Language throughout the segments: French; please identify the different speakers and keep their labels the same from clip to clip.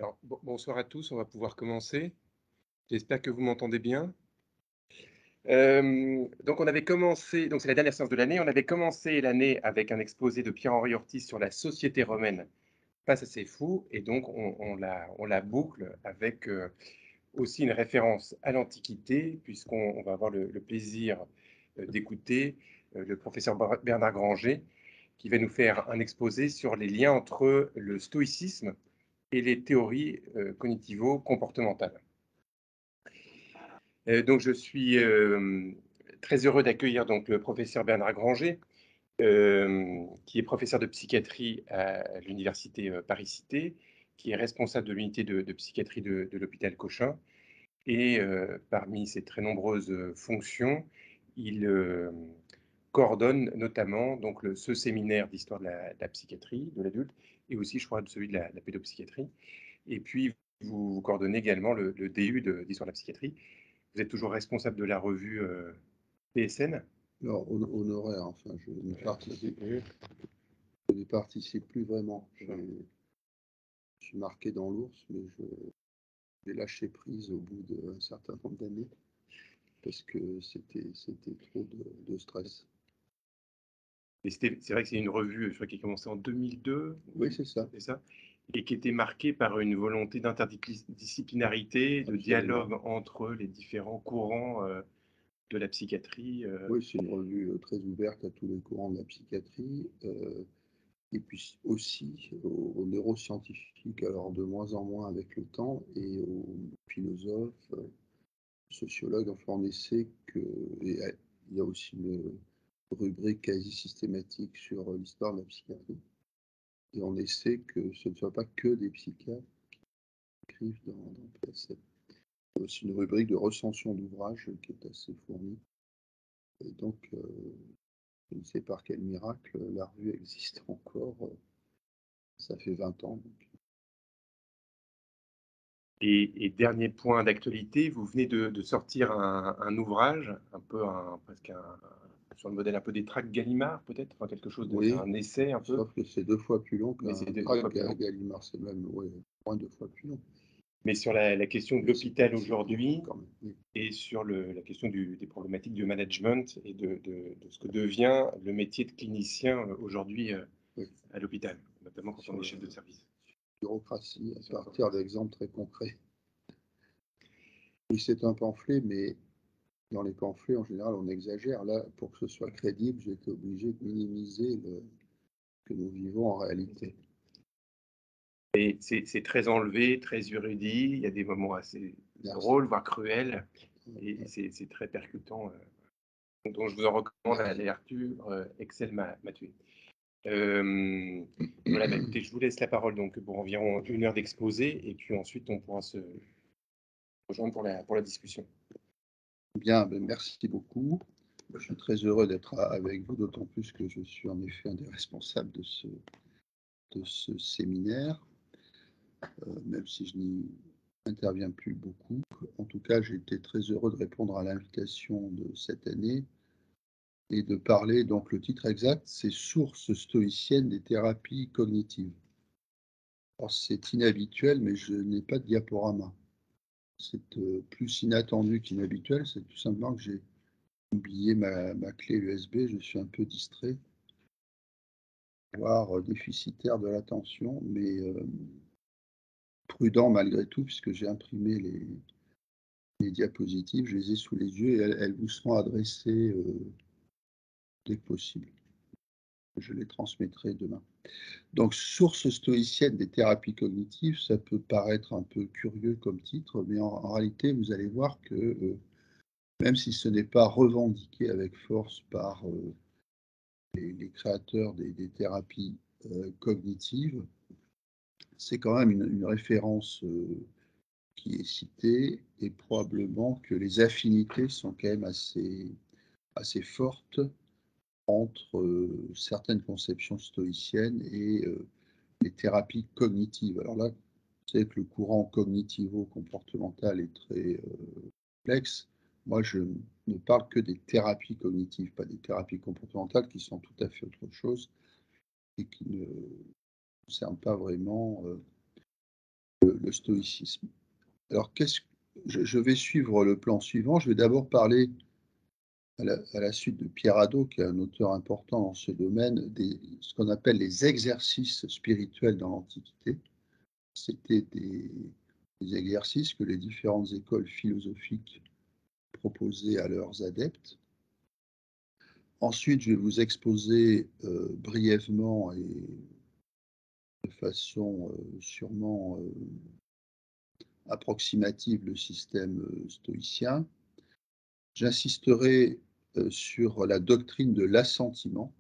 Speaker 1: Alors, bonsoir à tous, on va pouvoir commencer. J'espère que vous m'entendez bien. Donc on avait commencé, donc c'est la dernière séance de l'année, on avait commencé l'année avec un exposé de Pierre-Henri Ortiz sur la société romaine face à ses fous, et donc on la boucle avec aussi une référence à l'Antiquité, puisqu'on va avoir le plaisir d'écouter le professeur Bernard Granger, qui va nous faire un exposé sur les liens entre le stoïcisme et les théories cognitivo-comportementales. Donc je suis très heureux d'accueillir donc le professeur Bernard Granger, qui est professeur de psychiatrie à l'université Paris-Cité, qui est responsable de l'unité de psychiatrie de l'hôpital Cochin. Et parmi ses très nombreuses fonctions, il coordonne notamment donc ce séminaire d'histoire de la psychiatrie de l'adulte, et aussi, je crois, celui de la pédopsychiatrie. Et puis, vous coordonnez également le DU d'histoire de la psychiatrie. Vous êtes toujours responsable de la revue PSN.
Speaker 2: Alors, honoraire, enfin, je ne participe plus vraiment. Je suis marqué dans l'ours, mais j'ai lâché prise au bout d'un certain nombre d'années parce que c'était trop de stress.
Speaker 1: Et c'est vrai que c'est une revue, je crois, qui a commencé en 2002.
Speaker 2: Oui, c'est ça.
Speaker 1: C'est ça. Et qui était marquée par une volonté d'interdisciplinarité, de
Speaker 2: Absolument.
Speaker 1: dialogue entre les différents courants de la psychiatrie.
Speaker 2: Oui, c'est une revue très ouverte à tous les courants de la psychiatrie, et puis aussi aux neuroscientifiques, alors de moins en moins avec le temps, et aux philosophes, sociologues. Enfin, on essaie que, et il y a aussi une rubrique quasi systématique sur l'histoire de la psychiatrie. Et on essaie que ce ne soit pas que des psychiatres qui écrivent dans PSF. Il y a aussi une rubrique de recension d'ouvrages qui est assez fournie. Et donc, je ne sais par quel miracle, la revue existe encore. Ça fait 20 ans. Donc.
Speaker 1: Et dernier point d'actualité, vous venez de sortir un ouvrage, un peu presque sur le modèle un peu des tracts Gallimard, peut-être, enfin, quelque chose de, c'est
Speaker 2: Oui,
Speaker 1: un essai un peu,
Speaker 2: sauf que c'est 2 fois plus long
Speaker 1: mais c'est
Speaker 2: qu'un
Speaker 1: deux
Speaker 2: tract
Speaker 1: fois plus long.
Speaker 2: Gallimard. C'est même moins 2 fois plus long.
Speaker 1: Mais sur la question de
Speaker 2: Mais
Speaker 1: l'hôpital
Speaker 2: c'est court
Speaker 1: aujourd'hui,
Speaker 2: quand même. Oui.
Speaker 1: et sur la question des problématiques de management et de ce que devient le métier de clinicien aujourd'hui
Speaker 2: Oui.
Speaker 1: à l'hôpital, notamment quand on est
Speaker 2: Sur
Speaker 1: chef de service.
Speaker 2: bureaucratie, à partir d'exemples très concrets. Oui, c'est un pamphlet, mais dans les pamphlets, en général, on exagère. Là, pour que ce soit crédible, j'ai été obligé de minimiser ce que nous vivons en réalité.
Speaker 1: Et c'est très enlevé, très érudit, il y a des moments assez drôles, voire cruels, et c'est très percutant. Donc je vous en recommande la lecture, Excel m'a tué. Voilà, bah, écoutez, je vous laisse la parole donc pour environ 1 heure d'exposé, et puis ensuite on pourra se rejoindre pour la discussion.
Speaker 2: Bien, ben merci beaucoup. Je suis très heureux d'être avec vous, d'autant plus que je suis en effet un des responsables de ce séminaire, même si je n'y interviens plus beaucoup. En tout cas, j'ai été très heureux de répondre à l'invitation de cette année et de parler, donc le titre exact, c'est Sources stoïciennes des thérapies cognitives. Alors c'est inhabituel, mais je n'ai pas de diaporama. C'est plus inattendu qu'inhabituel, c'est tout simplement que j'ai oublié ma clé USB, je suis un peu distrait, voire déficitaire de l'attention, mais prudent malgré tout, puisque j'ai imprimé les diapositives, je les ai sous les yeux et elles vous seront adressées dès que possible. Je les transmettrai demain. Donc, source stoïcienne des thérapies cognitives, ça peut paraître un peu curieux comme titre, mais en réalité, vous allez voir que même si ce n'est pas revendiqué avec force par les créateurs des thérapies cognitives, c'est quand même une référence qui est citée, et probablement que les affinités sont quand même assez fortes entre certaines conceptions stoïciennes et les thérapies cognitives. Alors là, vous savez que le courant cognitivo-comportemental est très complexe. Moi, je ne parle que des thérapies cognitives, pas des thérapies comportementales qui sont tout à fait autre chose et qui ne concernent pas vraiment le stoïcisme. Alors, je vais suivre le plan suivant. Je vais d'abord parler, à la suite de Pierre Hadot, qui est un auteur important dans ce domaine, ce qu'on appelle les exercices spirituels dans l'Antiquité. C'était des exercices que les différentes écoles philosophiques proposaient à leurs adeptes. Ensuite, je vais vous exposer brièvement et de façon sûrement approximative le système stoïcien. J'insisterai sur la doctrine de l'assentiment,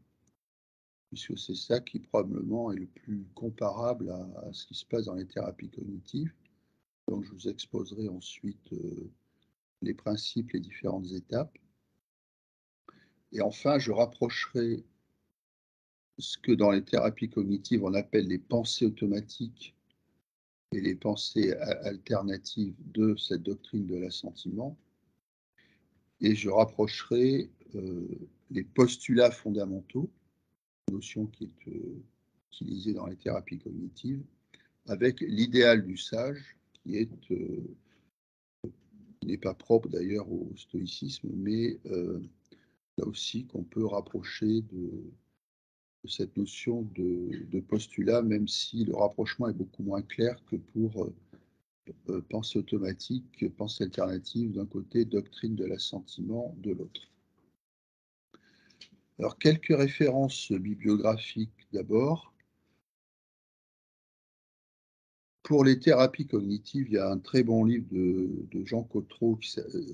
Speaker 2: puisque c'est ça qui probablement est le plus comparable à ce qui se passe dans les thérapies cognitives. Donc je vous exposerai ensuite les principes, les différentes étapes. Et enfin, je rapprocherai ce que dans les thérapies cognitives on appelle les pensées automatiques et les pensées alternatives de cette doctrine de l'assentiment. Et je rapprocherai les postulats fondamentaux, notion qui est utilisée dans les thérapies cognitives, avec l'idéal du sage, qui n'est pas propre d'ailleurs au stoïcisme, mais là aussi qu'on peut rapprocher de cette notion de postulat, même si le rapprochement est beaucoup moins clair que pour pensée automatique, pensée alternative d'un côté, doctrine de l'assentiment de l'autre. Alors, quelques références bibliographiques d'abord. Pour les thérapies cognitives, il y a un très bon livre de Jean Cotreau,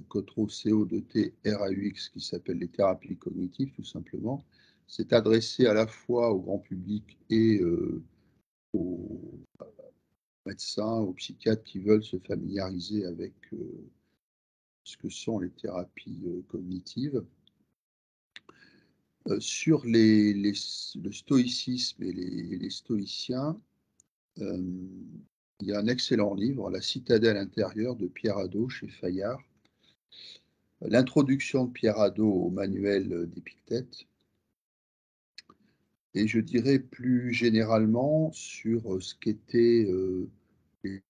Speaker 2: Cotreau C-O-T-R-A-U-X, qui s'appelle Les thérapies cognitives, tout simplement. C'est adressé à la fois au grand public et aux médecins, aux psychiatres qui veulent se familiariser avec ce que sont les thérapies cognitives. Sur le stoïcisme et les stoïciens, il y a un excellent livre, La citadelle intérieure de Pierre Hadot chez Fayard. L'introduction de Pierre Hadot au manuel d'Épictète. Et je dirais plus généralement sur ce qu'étaient les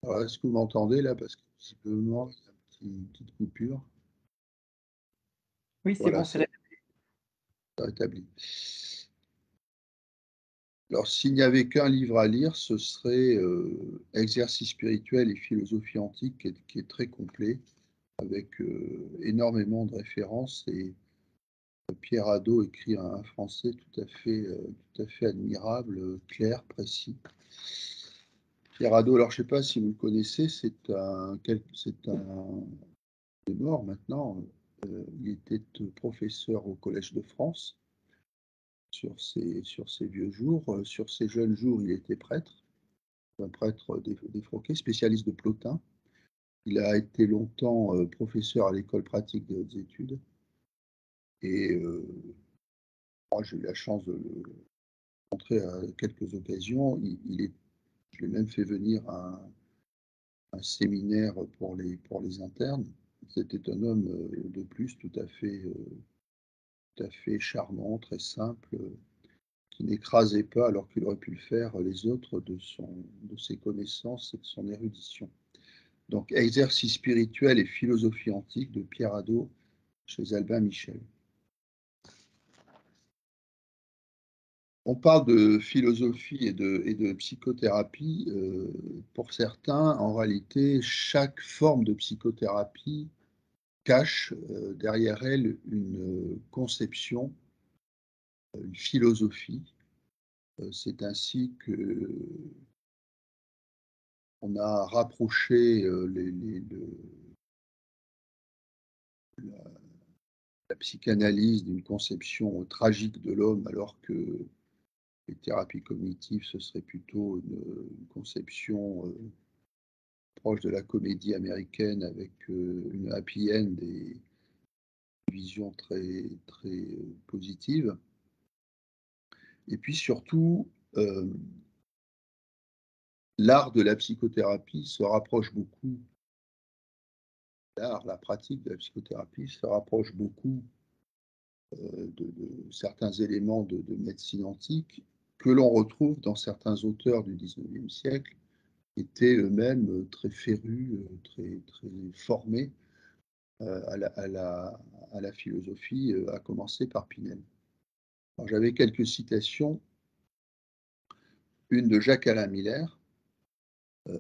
Speaker 2: Alors, est-ce que vous m'entendez là? Parce que visiblement, il y a une petite coupure.
Speaker 3: Oui, c'est
Speaker 2: Voilà,
Speaker 3: bon, c'est
Speaker 2: rétabli. Alors, s'il n'y avait qu'un livre à lire, ce serait Exercice spirituel et philosophie antique, qui est très complet, avec énormément de références. Et Pierre Hadot écrit un français tout à fait admirable, clair, précis. Pierre Hadot, alors je ne sais pas si vous le connaissez, c'est un il est mort maintenant. Il était professeur au Collège de France sur ses vieux jours. Sur ses jeunes jours, il était prêtre, un prêtre défroqué, spécialiste de Plotin. Il a été longtemps professeur à l'école pratique des hautes études. Et moi, j'ai eu la chance de le rencontrer à quelques occasions. Je l'ai même fait venir à un séminaire pour les internes. C'était un homme de plus tout à fait charmant, très simple, qui n'écrasait pas alors qu'il aurait pu le faire les autres de ses connaissances et de son érudition. Donc, Exercice spirituel et philosophie antique de Pierre Hadot chez Albin Michel. On parle de philosophie et de psychothérapie. Pour certains, en réalité, chaque forme de psychothérapie cache derrière elle une conception, une philosophie. C'est ainsi que on a rapproché la psychanalyse d'une conception tragique de l'homme, alors que les thérapies cognitives, ce serait plutôt une conception proche de la comédie américaine avec une happy end et une vision très positive. Et puis surtout, l'art de la psychothérapie se rapproche beaucoup, la pratique de la psychothérapie se rapproche beaucoup de certains éléments de médecine antique que l'on retrouve dans certains auteurs du XIXe siècle, qui étaient eux-mêmes très férus, très, très formés à la philosophie, à commencer par Pinel. Alors, j'avais quelques citations, une de Jacques-Alain Miller.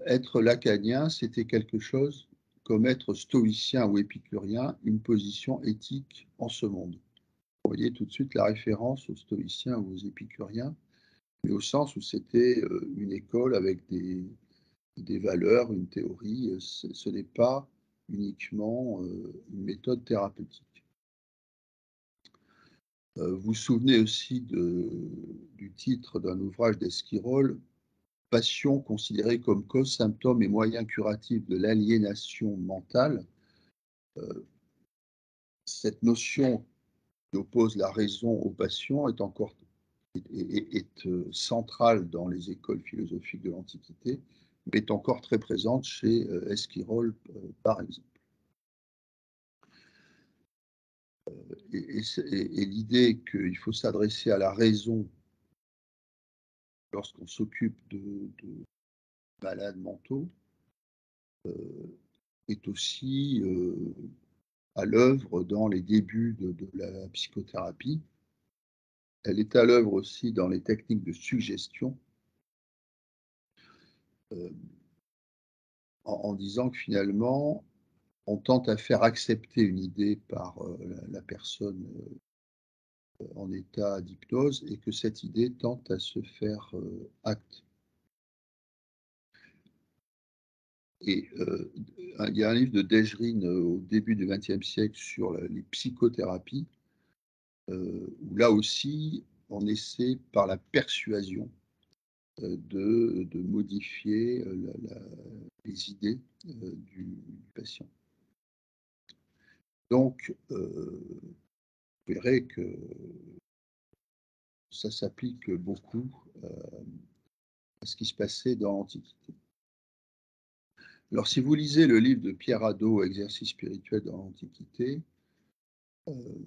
Speaker 2: Être lacanien, c'était quelque chose comme être stoïcien ou épicurien, une position éthique en ce monde. Vous voyez tout de suite la référence aux stoïciens ou aux épicuriens, mais au sens où c'était une école avec des valeurs, une théorie. Ce n'est pas uniquement une méthode thérapeutique. Vous vous souvenez aussi du titre d'un ouvrage d'Esquirol, Passion considérée comme cause, symptôme et moyen curatif de l'aliénation mentale. Cette notion qui oppose la raison aux passions est centrale dans les écoles philosophiques de l'Antiquité, mais est encore très présente chez Esquirol, par exemple. Et l'idée qu'il faut s'adresser à la raison lorsqu'on s'occupe de malades mentaux est aussi à l'œuvre dans les débuts de la psychothérapie. Elle est à l'œuvre aussi dans les techniques de suggestion, en disant que finalement, on tente à faire accepter une idée par la personne en état d'hypnose et que cette idée tente à se faire acte. Et il y a un livre de Desjrine au début du XXe siècle sur les psychothérapies, où là aussi, on essaie par la persuasion de modifier les idées du patient. Donc, vous verrez que ça s'applique beaucoup à ce qui se passait dans l'Antiquité. Alors, si vous lisez le livre de Pierre Hadot, Exercice spirituel dans l'Antiquité, vous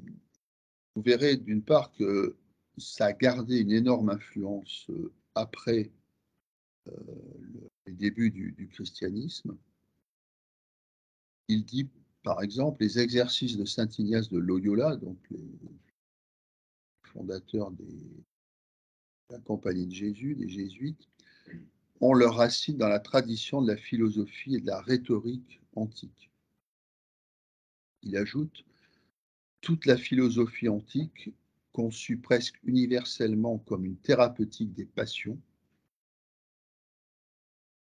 Speaker 2: verrez d'une part que ça a gardé une énorme influence après les débuts du christianisme. Il dit, par exemple, les exercices de saint Ignace de Loyola, donc les fondateurs de la Compagnie de Jésus, des Jésuites, ont leur racine dans la tradition de la philosophie et de la rhétorique antique. Il ajoute, toute la philosophie antique, conçue presque universellement comme une thérapeutique des passions,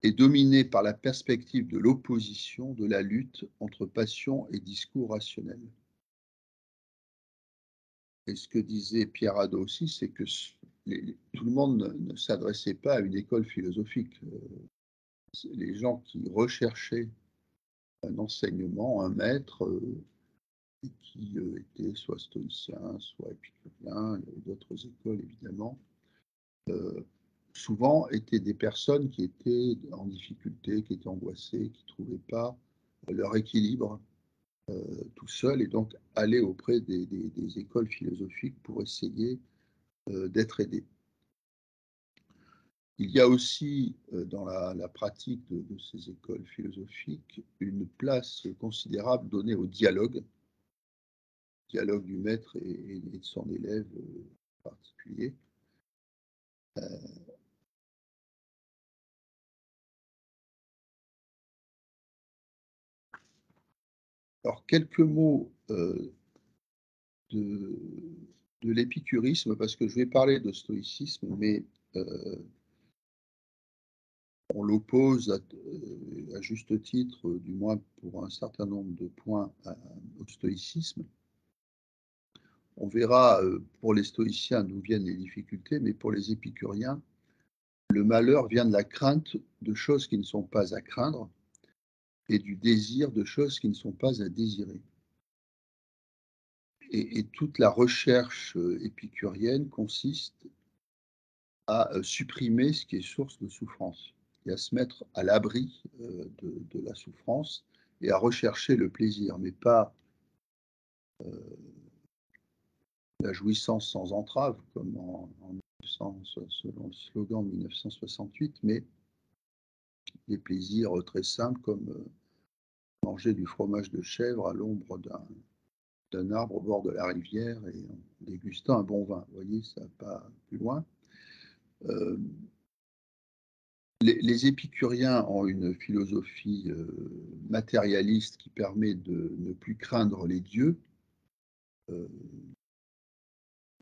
Speaker 2: est dominée par la perspective de l'opposition, de la lutte entre passion et discours rationnel. Et ce que disait Pierre Hadot aussi, c'est que tout le monde ne s'adressait pas à une école philosophique. Les gens qui recherchaient un enseignement, un maître, qui était soit stoïcien, soit épicurien, il y avait d'autres écoles évidemment, souvent étaient des personnes qui étaient en difficulté, qui étaient angoissées, qui ne trouvaient pas leur équilibre tout seuls, et donc allaient auprès des écoles philosophiques pour essayer d'être aidés. Il y a aussi dans la pratique de ces écoles philosophiques une place considérable donnée au dialogue du maître et de son élève en particulier. Alors, quelques mots de l'épicurisme, parce que je vais parler de stoïcisme, mais on l'oppose à juste titre, du moins pour un certain nombre de points, au stoïcisme. On verra pour les stoïciens d'où viennent les difficultés, mais pour les épicuriens, le malheur vient de la crainte de choses qui ne sont pas à craindre et du désir de choses qui ne sont pas à désirer. Et toute la recherche épicurienne consiste à supprimer ce qui est source de souffrance et à se mettre à l'abri de la souffrance et à rechercher le plaisir, mais pas la jouissance sans entrave, comme selon le slogan de 1968, mais des plaisirs très simples comme manger du fromage de chèvre à l'ombre d'un arbre au bord de la rivière et en dégustant un bon vin. Vous voyez, ça va pas plus loin. Euh, les épicuriens ont une philosophie matérialiste qui permet de ne plus craindre les dieux. euh,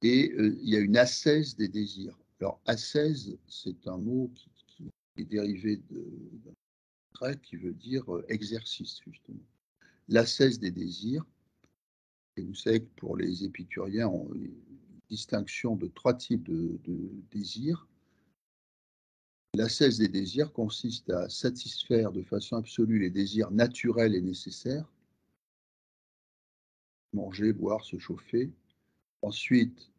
Speaker 2: et il y a une ascèse des désirs. Alors, ascèse, c'est un mot qui est dérivé d'un grec qui veut dire exercice, justement. L'ascèse des désirs, et vous savez que pour les épicuriens, on a une distinction de trois types de désirs. L'ascèse des désirs consiste à satisfaire de façon absolue les désirs naturels et nécessaires, manger, boire, se chauffer. Ensuite,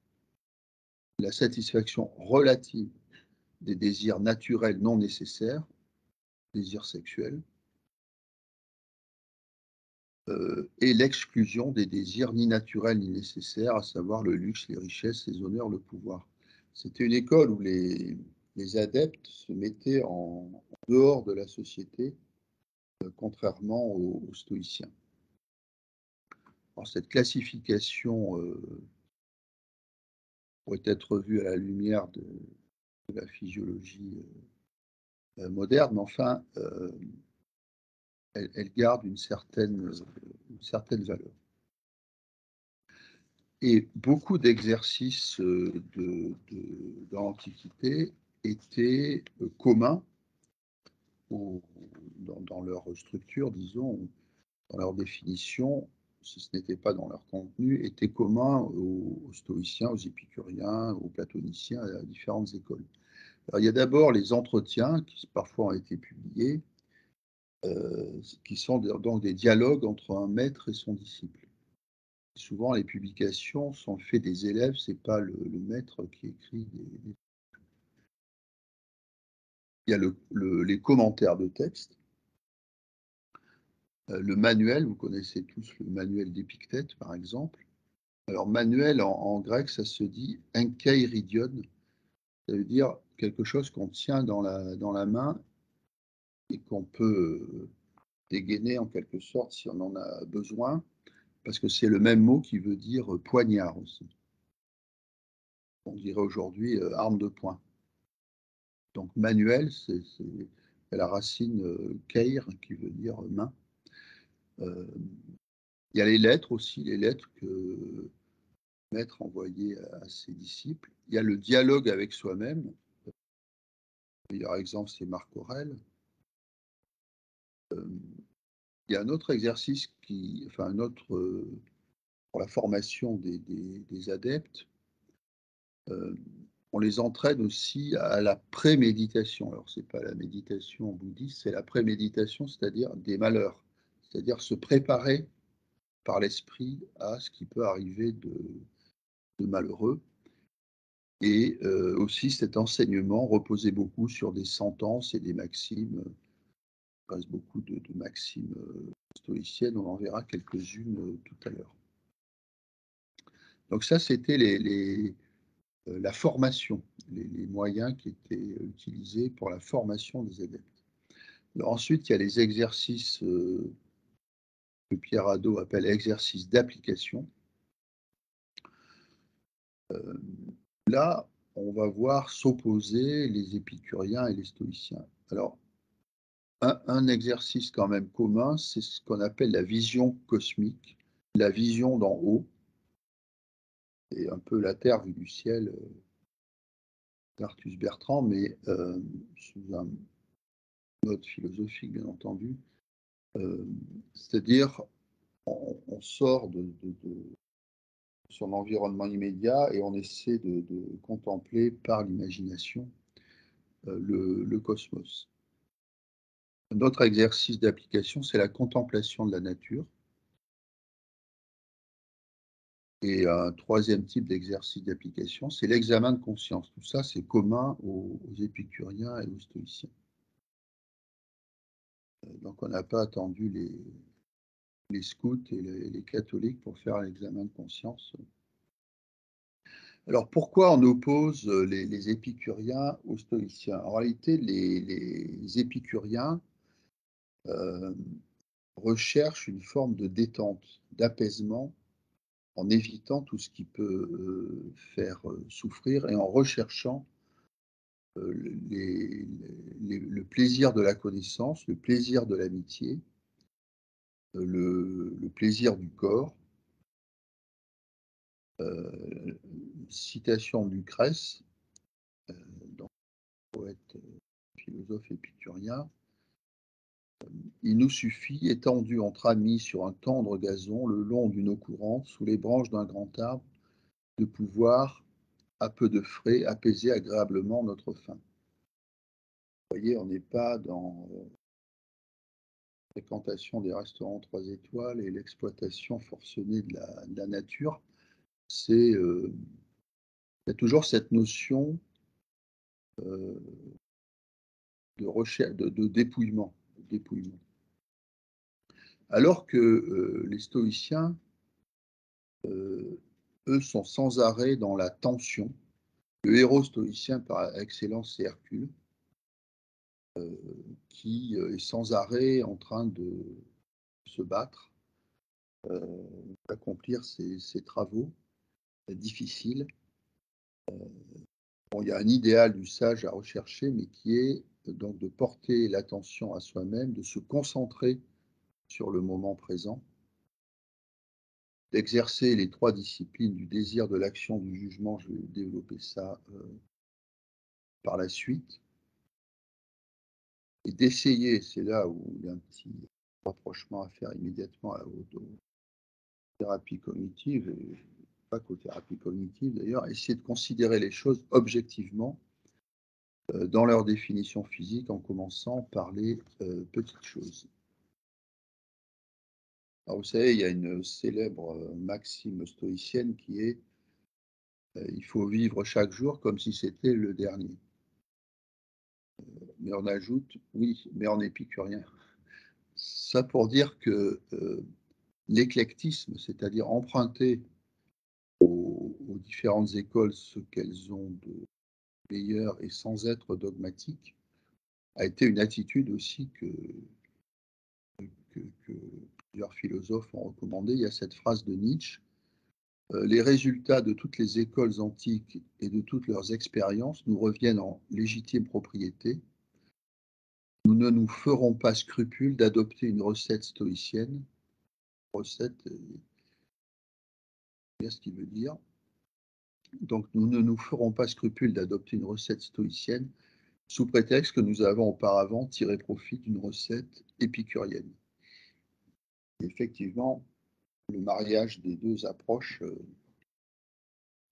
Speaker 2: la satisfaction relative des désirs naturels non nécessaires, désirs sexuels, et l'exclusion des désirs ni naturels ni nécessaires, à savoir le luxe, les richesses, les honneurs, le pouvoir. C'était une école où les adeptes se mettaient en dehors de la société, contrairement aux stoïciens. Alors, cette classification pourrait être vue à la lumière de la physiologie moderne, mais enfin, elle garde une certaine valeur. Et beaucoup d'exercices dans l'Antiquité étaient communs dans leur structure, disons, dans leur définition, si ce n'était pas dans leur contenu, étaient communs aux stoïciens, aux épicuriens, aux platoniciens, à différentes écoles. Alors, il y a d'abord les entretiens qui parfois ont été publiés, qui sont donc des dialogues entre un maître et son disciple. Souvent, les publications sont le fait des élèves, c'est pas le maître qui écrit Il y a les commentaires de texte, le manuel, vous connaissez tous le manuel d'Épictète, par exemple. Alors, manuel en grec, ça se dit enkeiridion, ça veut dire quelque chose qu'on tient dans la main et qu'on peut dégainer en quelque sorte si on en a besoin, parce que c'est le même mot qui veut dire poignard aussi. On dirait aujourd'hui arme de poing. Donc manuel, c'est la racine keir qui veut dire main. Il y a les lettres aussi, les lettres que le maître envoyait à ses disciples. Il y a le dialogue avec soi-même. Le meilleur exemple, c'est Marc Aurèle. Il y a un autre exercice un autre pour la formation des adeptes. On les entraîne aussi à la préméditation. Alors, ce n'est pas la méditation bouddhiste, c'est la préméditation, c'est-à-dire des malheurs, c'est-à-dire se préparer par l'esprit à ce qui peut arriver de malheureux. Et aussi, cet enseignement reposait beaucoup sur des sentences et des maximes. Il reste beaucoup de maximes stoïciennes, on en verra quelques-unes tout à l'heure. Donc ça, c'était la formation, les moyens qui étaient utilisés pour la formation des adeptes. Alors ensuite, il y a les exercices que Pierre Hadot appelle exercices d'application. Là, on va voir s'opposer les épicuriens et les stoïciens. Alors, un exercice quand même commun, c'est ce qu'on appelle la vision cosmique, la vision d'en haut, et un peu la Terre vue du ciel d'Arthus Bertrand, mais sous un mode philosophique, bien entendu. C'est-à-dire, on sort de son environnement immédiat et on essaie de contempler par l'imagination le cosmos. Un autre exercice d'application, c'est la contemplation de la nature. Et un troisième type d'exercice d'application, c'est l'examen de conscience. Tout ça, c'est commun aux épicuriens et aux stoïciens. Donc, on n'a pas attendu les scouts et les catholiques pour faire l'examen de conscience. Alors, pourquoi on oppose les épicuriens aux stoïciens? En réalité, les épicuriens recherchent une forme de détente, d'apaisement, en évitant tout ce qui peut faire souffrir et en recherchant le plaisir de la connaissance, le plaisir de l'amitié, le plaisir du corps. Citation de Lucrèce, donc poète, philosophe épicurien. Il nous suffit, étendus entre amis sur un tendre gazon, le long d'une eau courante, sous les branches d'un grand arbre, de pouvoir, à peu de frais, apaiser agréablement notre faim. Vous voyez, on n'est pas dans la fréquentation des restaurants 3 étoiles et l'exploitation forcenée de la nature. Il y a toujours cette notion de recherche, de dépouillement, dépouillement. Alors que les stoïciens, eux, sont sans arrêt dans la tension. Le héros stoïcien par excellence, c'est Hercule, qui est sans arrêt en train de se battre, d'accomplir ses travaux difficiles. Bon, il y a un idéal du sage à rechercher, mais qui est donc de porter l'attention à soi-même, de se concentrer sur le moment présent, d'exercer les 3 disciplines du désir, de l'action, du jugement. Je vais développer ça par la suite. Et d'essayer, c'est là où il y a un petit rapprochement à faire immédiatement aux thérapies cognitives, et pas qu'aux thérapies cognitives d'ailleurs, essayer de considérer les choses objectivement dans leur définition physique, en commençant par les petites choses. Alors, vous savez, il y a une célèbre maxime stoïcienne qui est il faut vivre chaque jour comme si c'était le dernier. Mais on ajoute, oui, mais en épicurien. Ça pour dire que l'éclectisme, c'est-à-dire emprunter aux différentes écoles ce qu'elles ont de meilleur et sans être dogmatique, a été une attitude aussi que plusieurs philosophes ont recommandé. Il y a cette phrase de Nietzsche: les résultats de toutes les écoles antiques et de toutes leurs expériences nous reviennent en légitime propriété. Nous ne nous ferons pas scrupule d'adopter une recette stoïcienne. Recette, c'est ce qu'il veut dire. Donc, nous ne nous ferons pas scrupule d'adopter une recette stoïcienne sous prétexte que nous avons auparavant tiré profit d'une recette épicurienne. Et effectivement, le mariage des 2 approches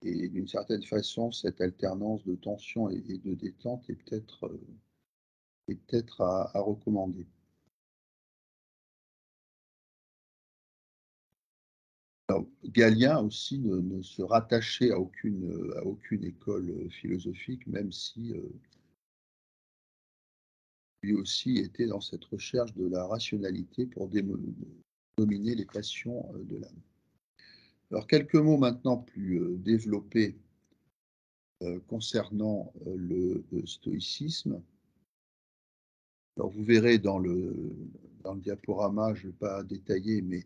Speaker 2: et d'une certaine façon, cette alternance de tension et de détente est peut-être à recommander. Alors, Galien aussi ne se rattachait à aucune école philosophique, même si lui aussi était dans cette recherche de la rationalité pour dominer les passions de l'âme. Alors, quelques mots maintenant plus développés concernant le stoïcisme. Alors, vous verrez dans le diaporama, je ne vais pas détailler, mais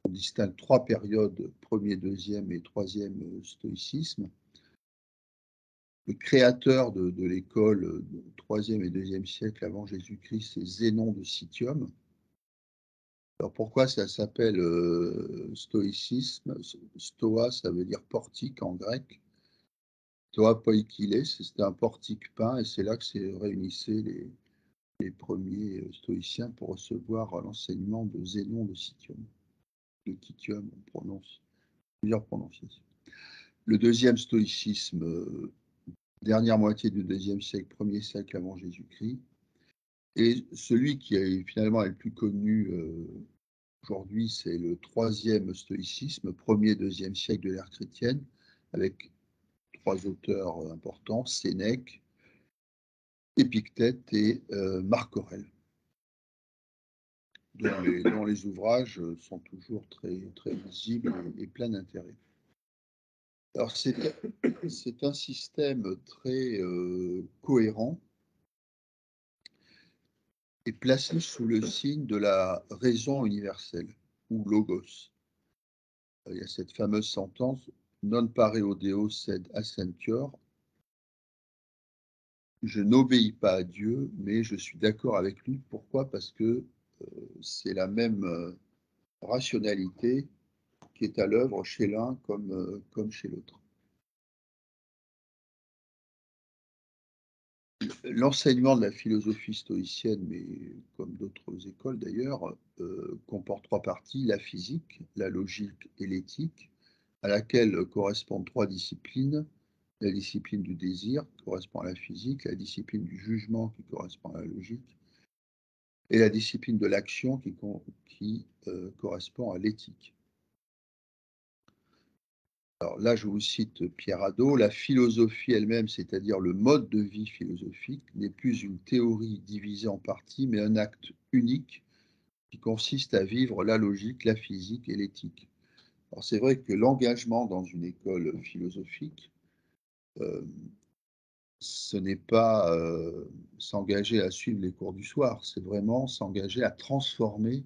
Speaker 2: on distingue 3 périodes, premier, deuxième et troisième stoïcisme. Le créateur de l'école du 3e et 2e siècle avant Jésus-Christ, c'est Zénon de Citium. Alors pourquoi ça s'appelle stoïcisme? Stoa, ça veut dire portique en grec. Stoa poikilé, c'était un portique peint, et c'est là que se réunissaient les premiers stoïciens pour recevoir l'enseignement de Zénon de Citium. De Citium, on prononce plusieurs prononciations. Le deuxième stoïcisme, dernière moitié du 2e siècle, 1er siècle avant Jésus-Christ, et celui qui est finalement le plus connu Aujourd'hui, c'est le troisième stoïcisme, 1er, 2e siècle de l'ère chrétienne, avec 3 auteurs importants, Sénèque, Épictète et Marc Aurèle, dont les ouvrages sont toujours très, très visibles et pleins d'intérêt. Alors, c'est un système très cohérent et placé sous le signe de la raison universelle, ou logos. Il y a cette fameuse sentence non pareo Deo sed assentior. Je n'obéis pas à Dieu, mais je suis d'accord avec lui. Pourquoi? Parce que c'est la même rationalité qui est à l'œuvre chez l'un comme chez l'autre. L'enseignement de la philosophie stoïcienne, mais comme d'autres écoles d'ailleurs, comporte 3 parties: la physique, la logique et l'éthique, à laquelle correspondent 3 disciplines. La discipline du désir qui correspond à la physique, la discipline du jugement qui correspond à la logique, et la discipline de l'action qui correspond à l'éthique. Alors là, je vous cite Pierre Hadot: la philosophie elle-même, c'est-à-dire le mode de vie philosophique, n'est plus une théorie divisée en parties, mais un acte unique qui consiste à vivre la logique, la physique et l'éthique. Alors c'est vrai que l'engagement dans une école philosophique, ce n'est pas s'engager à suivre les cours du soir, c'est vraiment s'engager à transformer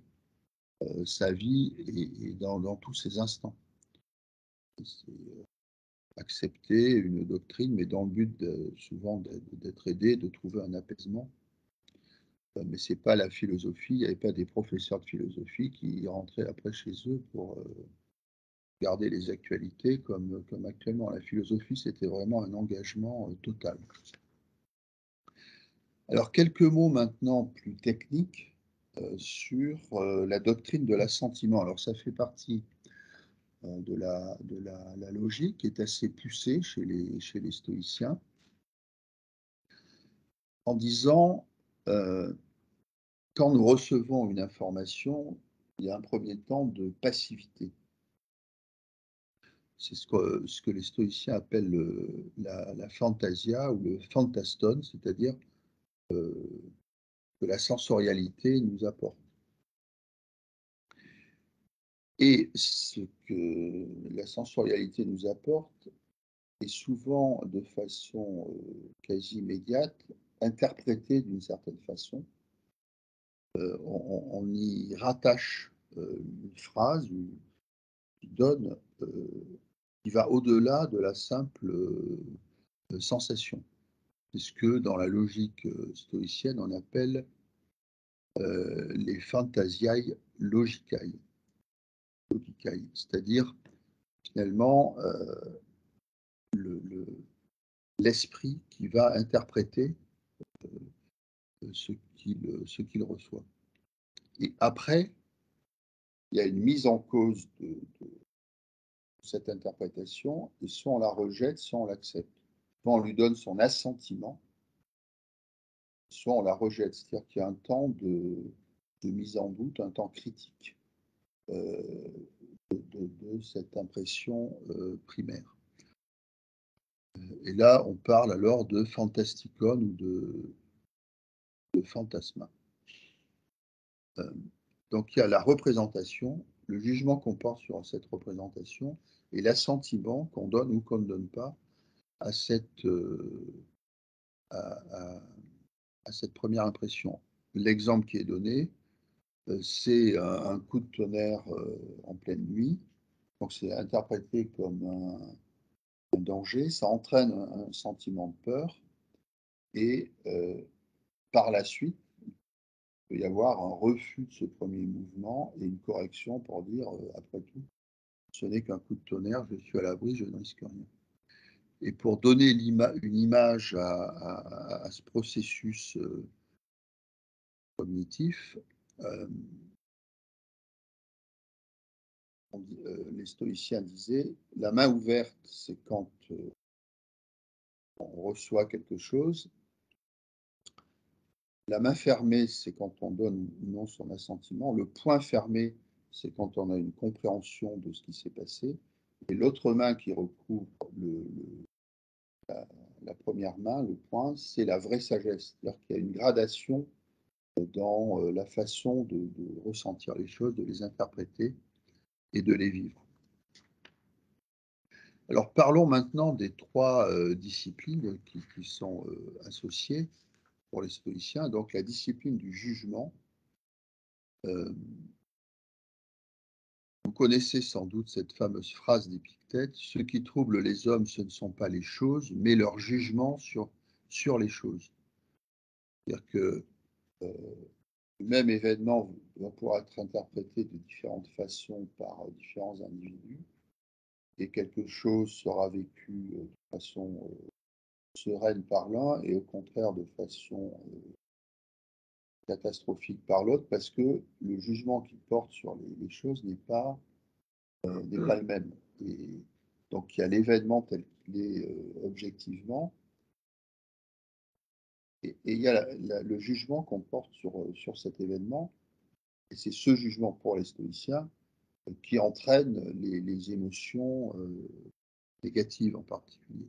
Speaker 2: sa vie et dans tous ses instants. C'est accepter une doctrine, mais dans le but souvent d'être aidé, de trouver un apaisement. Mais ce n'est pas la philosophie, il n'y avait pas des professeurs de philosophie qui rentraient après chez eux pour garder les actualités comme actuellement. La philosophie, c'était vraiment un engagement total. Alors, quelques mots maintenant plus techniques sur la doctrine de l'assentiment. Alors, ça fait partie de la logique qui est assez poussée chez les stoïciens, en disant quand nous recevons une information, il y a un premier temps de passivité. C'est ce que les stoïciens appellent la fantasia ou le fantaston, c'est-à-dire que la sensorialité nous apporte. Et ce que la sensorialité nous apporte est souvent de façon quasi immédiate interprété d'une certaine façon. On y rattache une phrase qui donne, qui va au-delà de la simple sensation. C'est ce que dans la logique stoïcienne on appelle les phantasiae logicae, c'est-à-dire finalement l'esprit qui va interpréter ce qu'il reçoit. Et après, il y a une mise en cause de cette interprétation, et soit on la rejette, soit on l'accepte. Soit on lui donne son assentiment, soit on la rejette. C'est-à-dire qu'il y a un temps de mise en doute, un temps critique de cette impression primaire. Et là, on parle alors de fantasticon ou de fantasma. Donc il y a la représentation, le jugement qu'on porte sur cette représentation et l'assentiment qu'on donne ou qu'on ne donne pas à cette, à cette première impression. L'exemple qui est donné, c'est un coup de tonnerre en pleine nuit. Donc c'est interprété comme un danger, ça entraîne un sentiment de peur et par la suite, il peut y avoir un refus de ce premier mouvement et une correction pour dire, après tout, ce n'est qu'un coup de tonnerre, je suis à l'abri, je ne risque rien. Et pour donner une image à ce processus cognitif, les stoïciens disaient, la main ouverte, c'est quand on reçoit quelque chose. La main fermée, c'est quand on donne ou non son assentiment. Le poing fermé, c'est quand on a une compréhension de ce qui s'est passé, et l'autre main qui recouvre la première main, le poing, c'est la vraie sagesse. C'est-à-dire qu'il y a une gradation dans la façon de ressentir les choses, de les interpréter et de les vivre. Alors parlons maintenant des trois disciplines qui sont associées pour les stoïciens. Donc la discipline du jugement. Vous connaissez sans doute cette fameuse phrase d'Épictète: ce qui trouble les hommes, ce ne sont pas les choses, mais leur jugement sur les choses. C'est-à-dire que le même événement va pouvoir être interprété de différentes façons par différents individus, et quelque chose sera vécu de façon sereine par l'un et au contraire de façon catastrophique par l'autre, parce que le jugement qu'il porte sur les choses n'est pas le même. Et donc il y a l'événement tel qu'il est objectivement, et il y a le jugement qu'on porte sur cet événement, et c'est ce jugement pour les stoïciens qui entraîne les émotions négatives en particulier.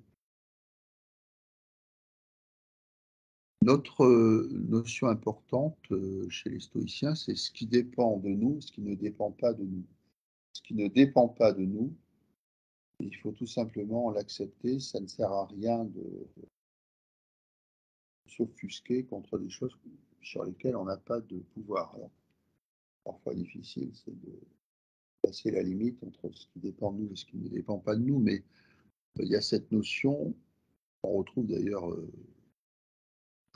Speaker 2: Notre notion importante chez les stoïciens, c'est ce qui dépend de nous, ce qui ne dépend pas de nous. Ce qui ne dépend pas de nous, il faut tout simplement l'accepter, ça ne sert à rien de s'offusquer contre des choses sur lesquelles on n'a pas de pouvoir. Alors, parfois difficile, c'est de passer la limite entre ce qui dépend de nous et ce qui ne dépend pas de nous, mais il y a cette notion, on retrouve d'ailleurs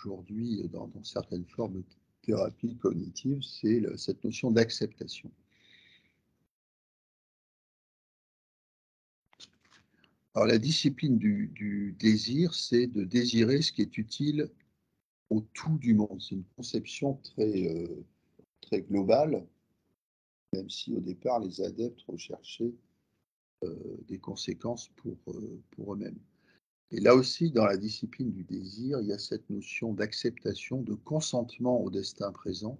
Speaker 2: aujourd'hui dans certaines formes de thérapie cognitive, c'est cette notion d'acceptation. Alors la discipline du désir, c'est de désirer ce qui est utile au tout du monde. C'est une conception très globale, même si au départ les adeptes recherchaient des conséquences pour eux-mêmes. Et là aussi, dans la discipline du désir, il y a cette notion d'acceptation, de consentement au destin présent,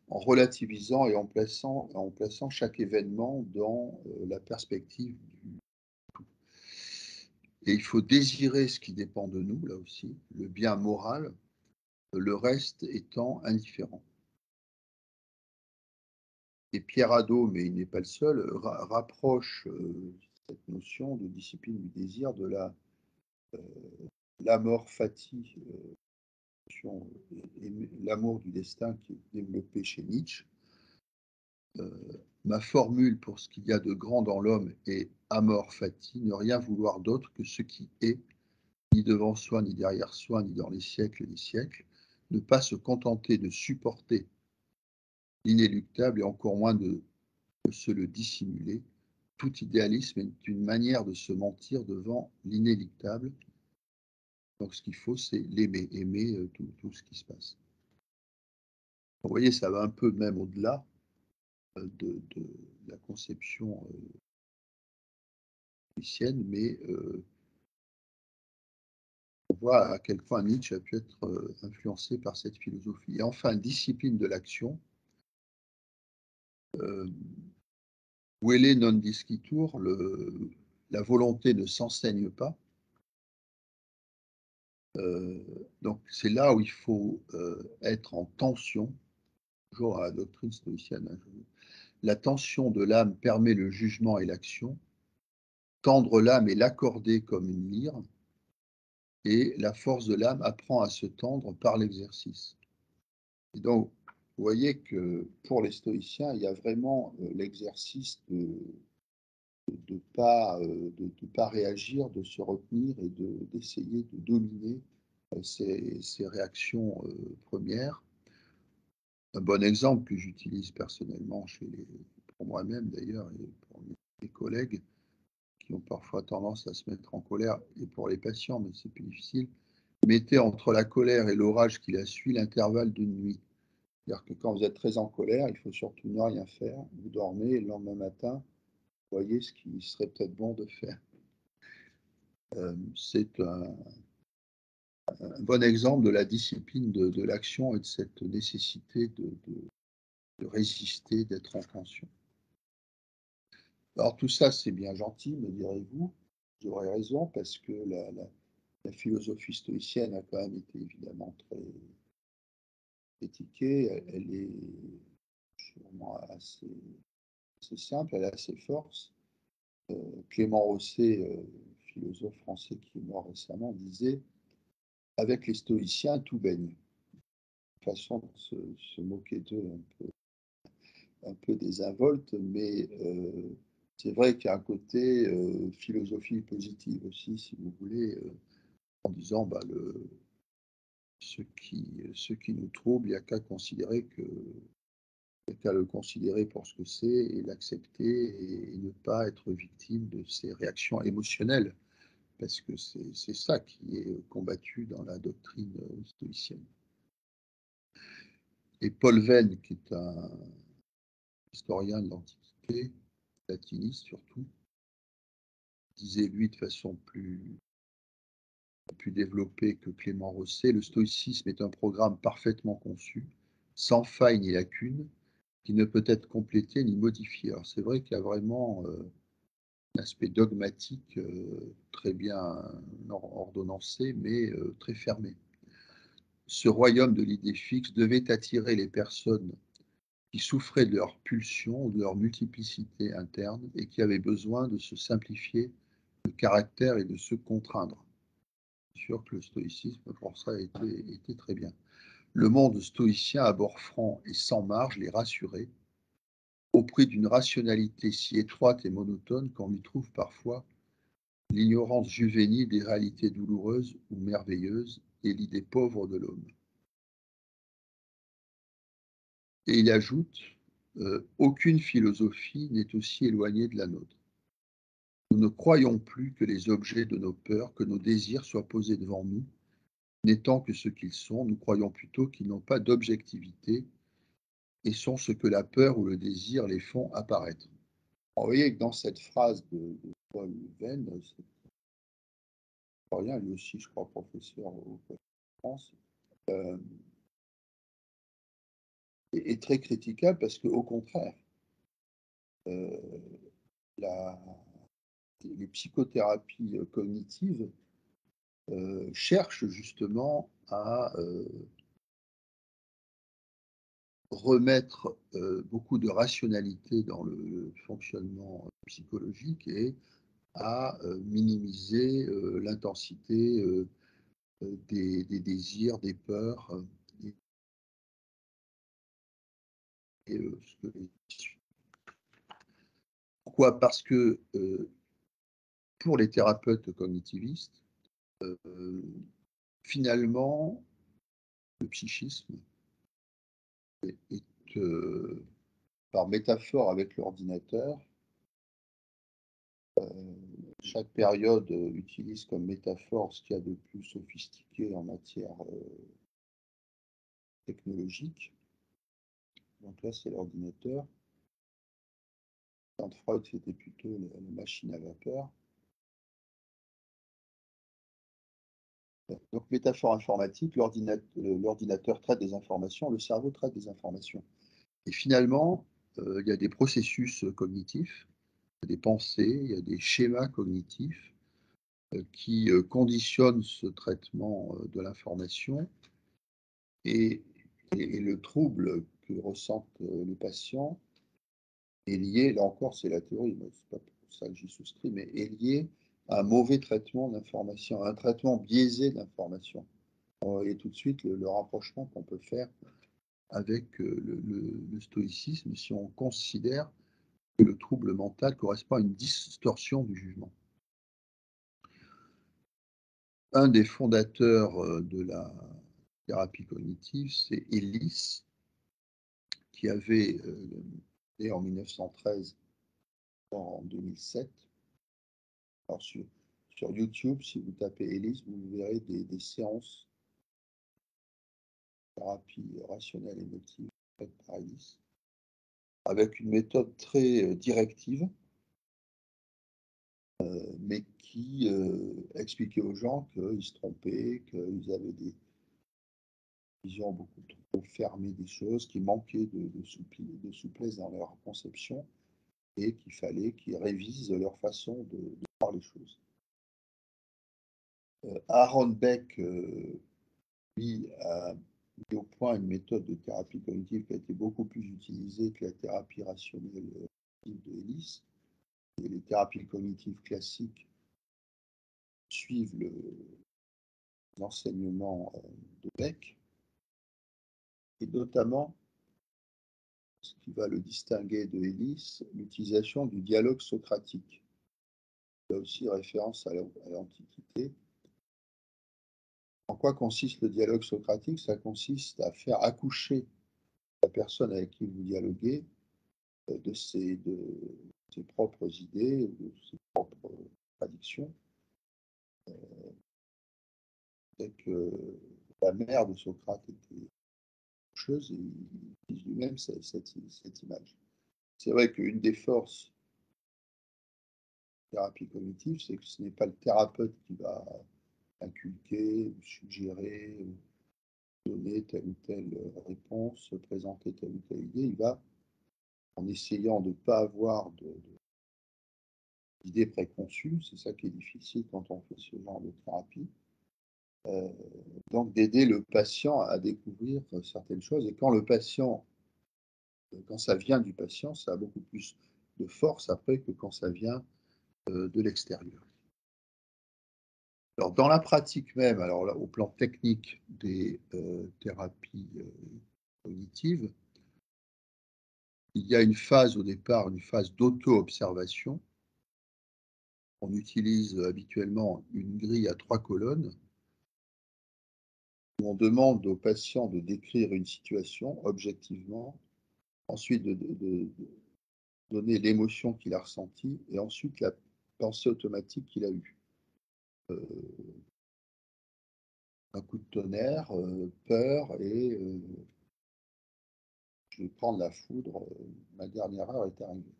Speaker 2: en relativisant et en plaçant chaque événement dans la perspective du tout. Et il faut désirer ce qui dépend de nous, là aussi, le bien moral, le reste étant indifférent. Et Pierre Hadot, mais il n'est pas le seul, rapproche cette notion de discipline du désir de l'amor fati, l'amour du destin qui est développé chez Nietzsche. Ma formule pour ce qu'il y a de grand dans l'homme est amor fati, ne rien vouloir d'autre que ce qui est, ni devant soi, ni derrière soi, ni dans les siècles des siècles, ne pas se contenter de supporter l'inéluctable et encore moins de se le dissimuler. Tout idéalisme est une manière de se mentir devant l'inéluctable. Donc ce qu'il faut, c'est l'aimer, aimer tout ce qui se passe. Vous voyez, ça va un peu même au-delà de la conception stoïcienne, mais on voit à quel point Nietzsche a pu être influencé par cette philosophie. Et enfin, discipline de l'action. Velle non discitur, la volonté ne s'enseigne pas. Donc c'est là où il faut être en tension, toujours à la doctrine stoïcienne. Hein, la tension de l'âme permet le jugement et l'action. Tendre l'âme et l'accorder comme une lyre, et la force de l'âme apprend à se tendre par l'exercice. Et donc, vous voyez que pour les stoïciens, il y a vraiment l'exercice de ne pas réagir, de se retenir et d'essayer de dominer ces réactions premières. Un bon exemple que j'utilise personnellement pour moi-même d'ailleurs et pour mes collègues qui ont parfois tendance à se mettre en colère, et pour les patients, mais c'est plus difficile, mettez entre la colère et l'orage qui la suit l'intervalle d'une nuit. C'est-à-dire que quand vous êtes très en colère, il faut surtout ne rien faire. Vous dormez et le lendemain matin, vous voyez ce qui serait peut-être bon de faire. C'est un bon exemple de la discipline de l'action et de cette nécessité de résister, d'être en tension. Alors tout ça, c'est bien gentil, me direz-vous. Vous aurez raison, parce que la philosophie stoïcienne a quand même été évidemment très critiquée. Elle est sûrement assez simple, elle a ses forces. Clément Rosset, philosophe français qui est mort récemment, disait « Avec les stoïciens, tout baigne ». Façon de se moquer d'eux un peu désinvolte, mais c'est vrai qu'il y a un côté philosophie positive aussi, si vous voulez, en disant bah, ce qui nous trouble, il n'y a qu'à considérer qu'à le considérer pour ce que c'est et l'accepter et ne pas être victime de ces réactions émotionnelles, parce que c'est ça qui est combattu dans la doctrine stoïcienne. Et Paul Venn, qui est un historien de l'Antiquité, latiniste surtout, disait lui de façon plus développée que Clément Rosset, le stoïcisme est un programme parfaitement conçu, sans faille ni lacune, qui ne peut être complété ni modifié. Alors c'est vrai qu'il y a vraiment un aspect dogmatique très bien ordonnancé, mais très fermé. Ce royaume de l'idée fixe devait attirer les personnes qui souffraient de leur pulsion ou de leur multiplicité interne et qui avaient besoin de se simplifier de caractère et de se contraindre. C'est sûr que le stoïcisme, pour ça, était très bien. Le monde stoïcien, à bord franc et sans marge, les rassurait, au prix d'une rationalité si étroite et monotone qu'on lui trouve parfois l'ignorance juvénile des réalités douloureuses ou merveilleuses et l'idée pauvre de l'homme. Et il ajoute aucune philosophie n'est aussi éloignée de la nôtre. Nous ne croyons plus que les objets de nos peurs, que nos désirs soient posés devant nous, n'étant que ce qu'ils sont, nous croyons plutôt qu'ils n'ont pas d'objectivité et sont ce que la peur ou le désir les font apparaître. Alors, vous voyez que dans cette phrase de Paul Venn, c'est rien, lui aussi, je crois, professeur au Collège de France, est très critiquable parce qu'au contraire, les psychothérapies cognitives cherchent justement à remettre beaucoup de rationalité dans le fonctionnement psychologique et à minimiser l'intensité des désirs, des peurs et ce que Pourquoi? Parce que pour les thérapeutes cognitivistes, finalement, le psychisme est par métaphore avec l'ordinateur, chaque période utilise comme métaphore ce qu'il y a de plus sophistiqué en matière technologique. Donc là, c'est l'ordinateur. Quand Freud, c'était plutôt la machine à vapeur. Donc, métaphore informatique, l'ordinateur traite des informations, le cerveau traite des informations. Et finalement, il y a des processus cognitifs, il y a des pensées, il y a des schémas cognitifs qui conditionnent ce traitement de l'information. Et le trouble que ressentent les patients est lié, là encore c'est la théorie, mais c'est pas pour ça que j'y souscris, mais est lié à un mauvais traitement d'information, un traitement biaisé d'information. Et tout de suite le rapprochement qu'on peut faire avec le stoïcisme si on considère que le trouble mental correspond à une distorsion du jugement. Un des fondateurs de la thérapie cognitive, c'est Ellis, qui avait, né en 1913, en 2007. Alors sur YouTube, si vous tapez Ellis, vous verrez des séances de thérapie rationnelle émotive faites par Ellis, avec une méthode très directive, mais qui expliquait aux gens qu'ils se trompaient, qu'ils vision beaucoup trop fermée des choses, qui manquait de souplesse dans leur conception et qu'il fallait qu'ils révisent leur façon de voir les choses. Aaron Beck, lui, a mis au point une méthode de thérapie cognitive qui a été beaucoup plus utilisée que la thérapie rationnelle de Ellis. Et les thérapies cognitives classiques suivent l'enseignement de Beck, et notamment, ce qui va le distinguer de Ellis, l'utilisation du dialogue socratique. Il y a aussi référence à l'Antiquité. En quoi consiste le dialogue socratique? Ça consiste à faire accoucher la personne avec qui vous dialoguez de ses propres idées, de ses propres contradictions. Dès que la mère de Socrate était chose, et il utilise lui-même cette image. C'est vrai qu'une des forces de la thérapie cognitive, c'est que ce n'est pas le thérapeute qui va inculquer, suggérer, donner telle ou telle réponse, présenter telle ou telle idée. Il va, en essayant de ne pas avoir d'idées préconçues, c'est ça qui est difficile quand on fait ce genre de thérapie, donc d'aider le patient à découvrir certaines choses. Et quand ça vient du patient, ça a beaucoup plus de force après que quand ça vient de l'extérieur. Alors, dans la pratique même, alors là, au plan technique des thérapies cognitives, il y a une phase au départ, une phase d'auto-observation. On utilise habituellement une grille à 3 colonnes où on demande au patient de décrire une situation objectivement, ensuite de donner l'émotion qu'il a ressentie et ensuite la pensée automatique qu'il a eue. Un coup de tonnerre, peur et je vais prendre la foudre, ma dernière heure est arrivée.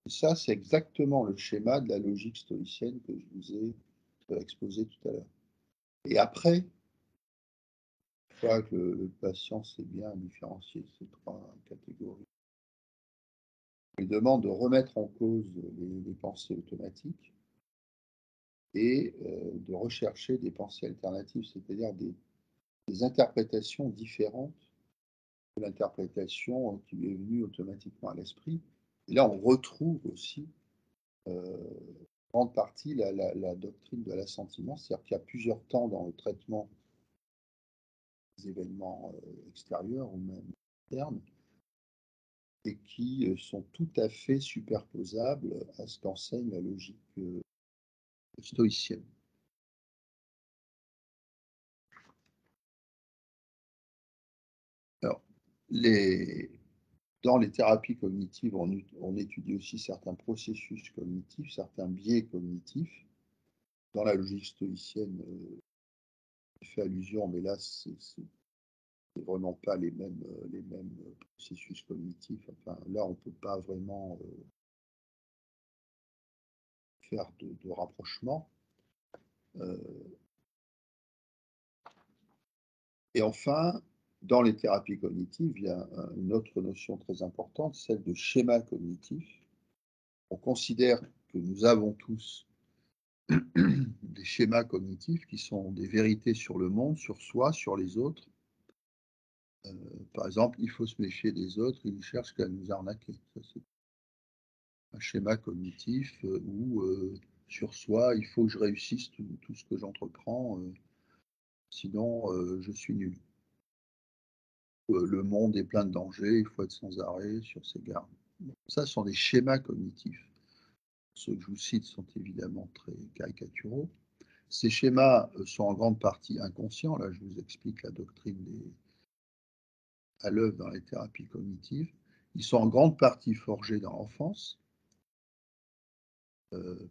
Speaker 2: Et ça, c'est exactement le schéma de la logique stoïcienne que je vous ai exposé tout à l'heure. Et après, une fois que le patient sait bien différencier ces 3 catégories, on lui demande de remettre en cause les pensées automatiques et de rechercher des pensées alternatives, c'est-à-dire des interprétations différentes de l'interprétation qui lui est venue automatiquement à l'esprit. Et là, on retrouve aussi en grande partie la doctrine de l'assentiment, c'est-à-dire qu'il y a plusieurs temps dans le traitement des événements extérieurs ou même internes, et qui sont tout à fait superposables à ce qu'enseigne la logique stoïcienne. Alors, dans les thérapies cognitives, on étudie aussi certains processus cognitifs, certains biais cognitifs. Dans la logique stoïcienne, je fais allusion, mais là, c'est vraiment pas les mêmes processus cognitifs. Enfin, là, on ne peut pas vraiment faire de rapprochement. Et enfin, dans les thérapies cognitives, il y a une autre notion très importante, celle de schéma cognitif. On considère que nous avons tous des schémas cognitifs qui sont des vérités sur le monde, sur soi, sur les autres. Par exemple, il faut se méfier des autres, ils ne cherchent qu'à nous arnaquer. Ça, c'est un schéma cognitif où, sur soi, il faut que je réussisse tout ce que j'entreprends, sinon je suis nul. Le monde est plein de dangers, il faut être sans arrêt sur ses gardes. Ça, ce sont des schémas cognitifs. Ceux que je vous cite sont évidemment très caricaturaux. Ces schémas sont en grande partie inconscients. Là, je vous explique la doctrine à l'œuvre dans les thérapies cognitives. Ils sont en grande partie forgés dans l'enfance,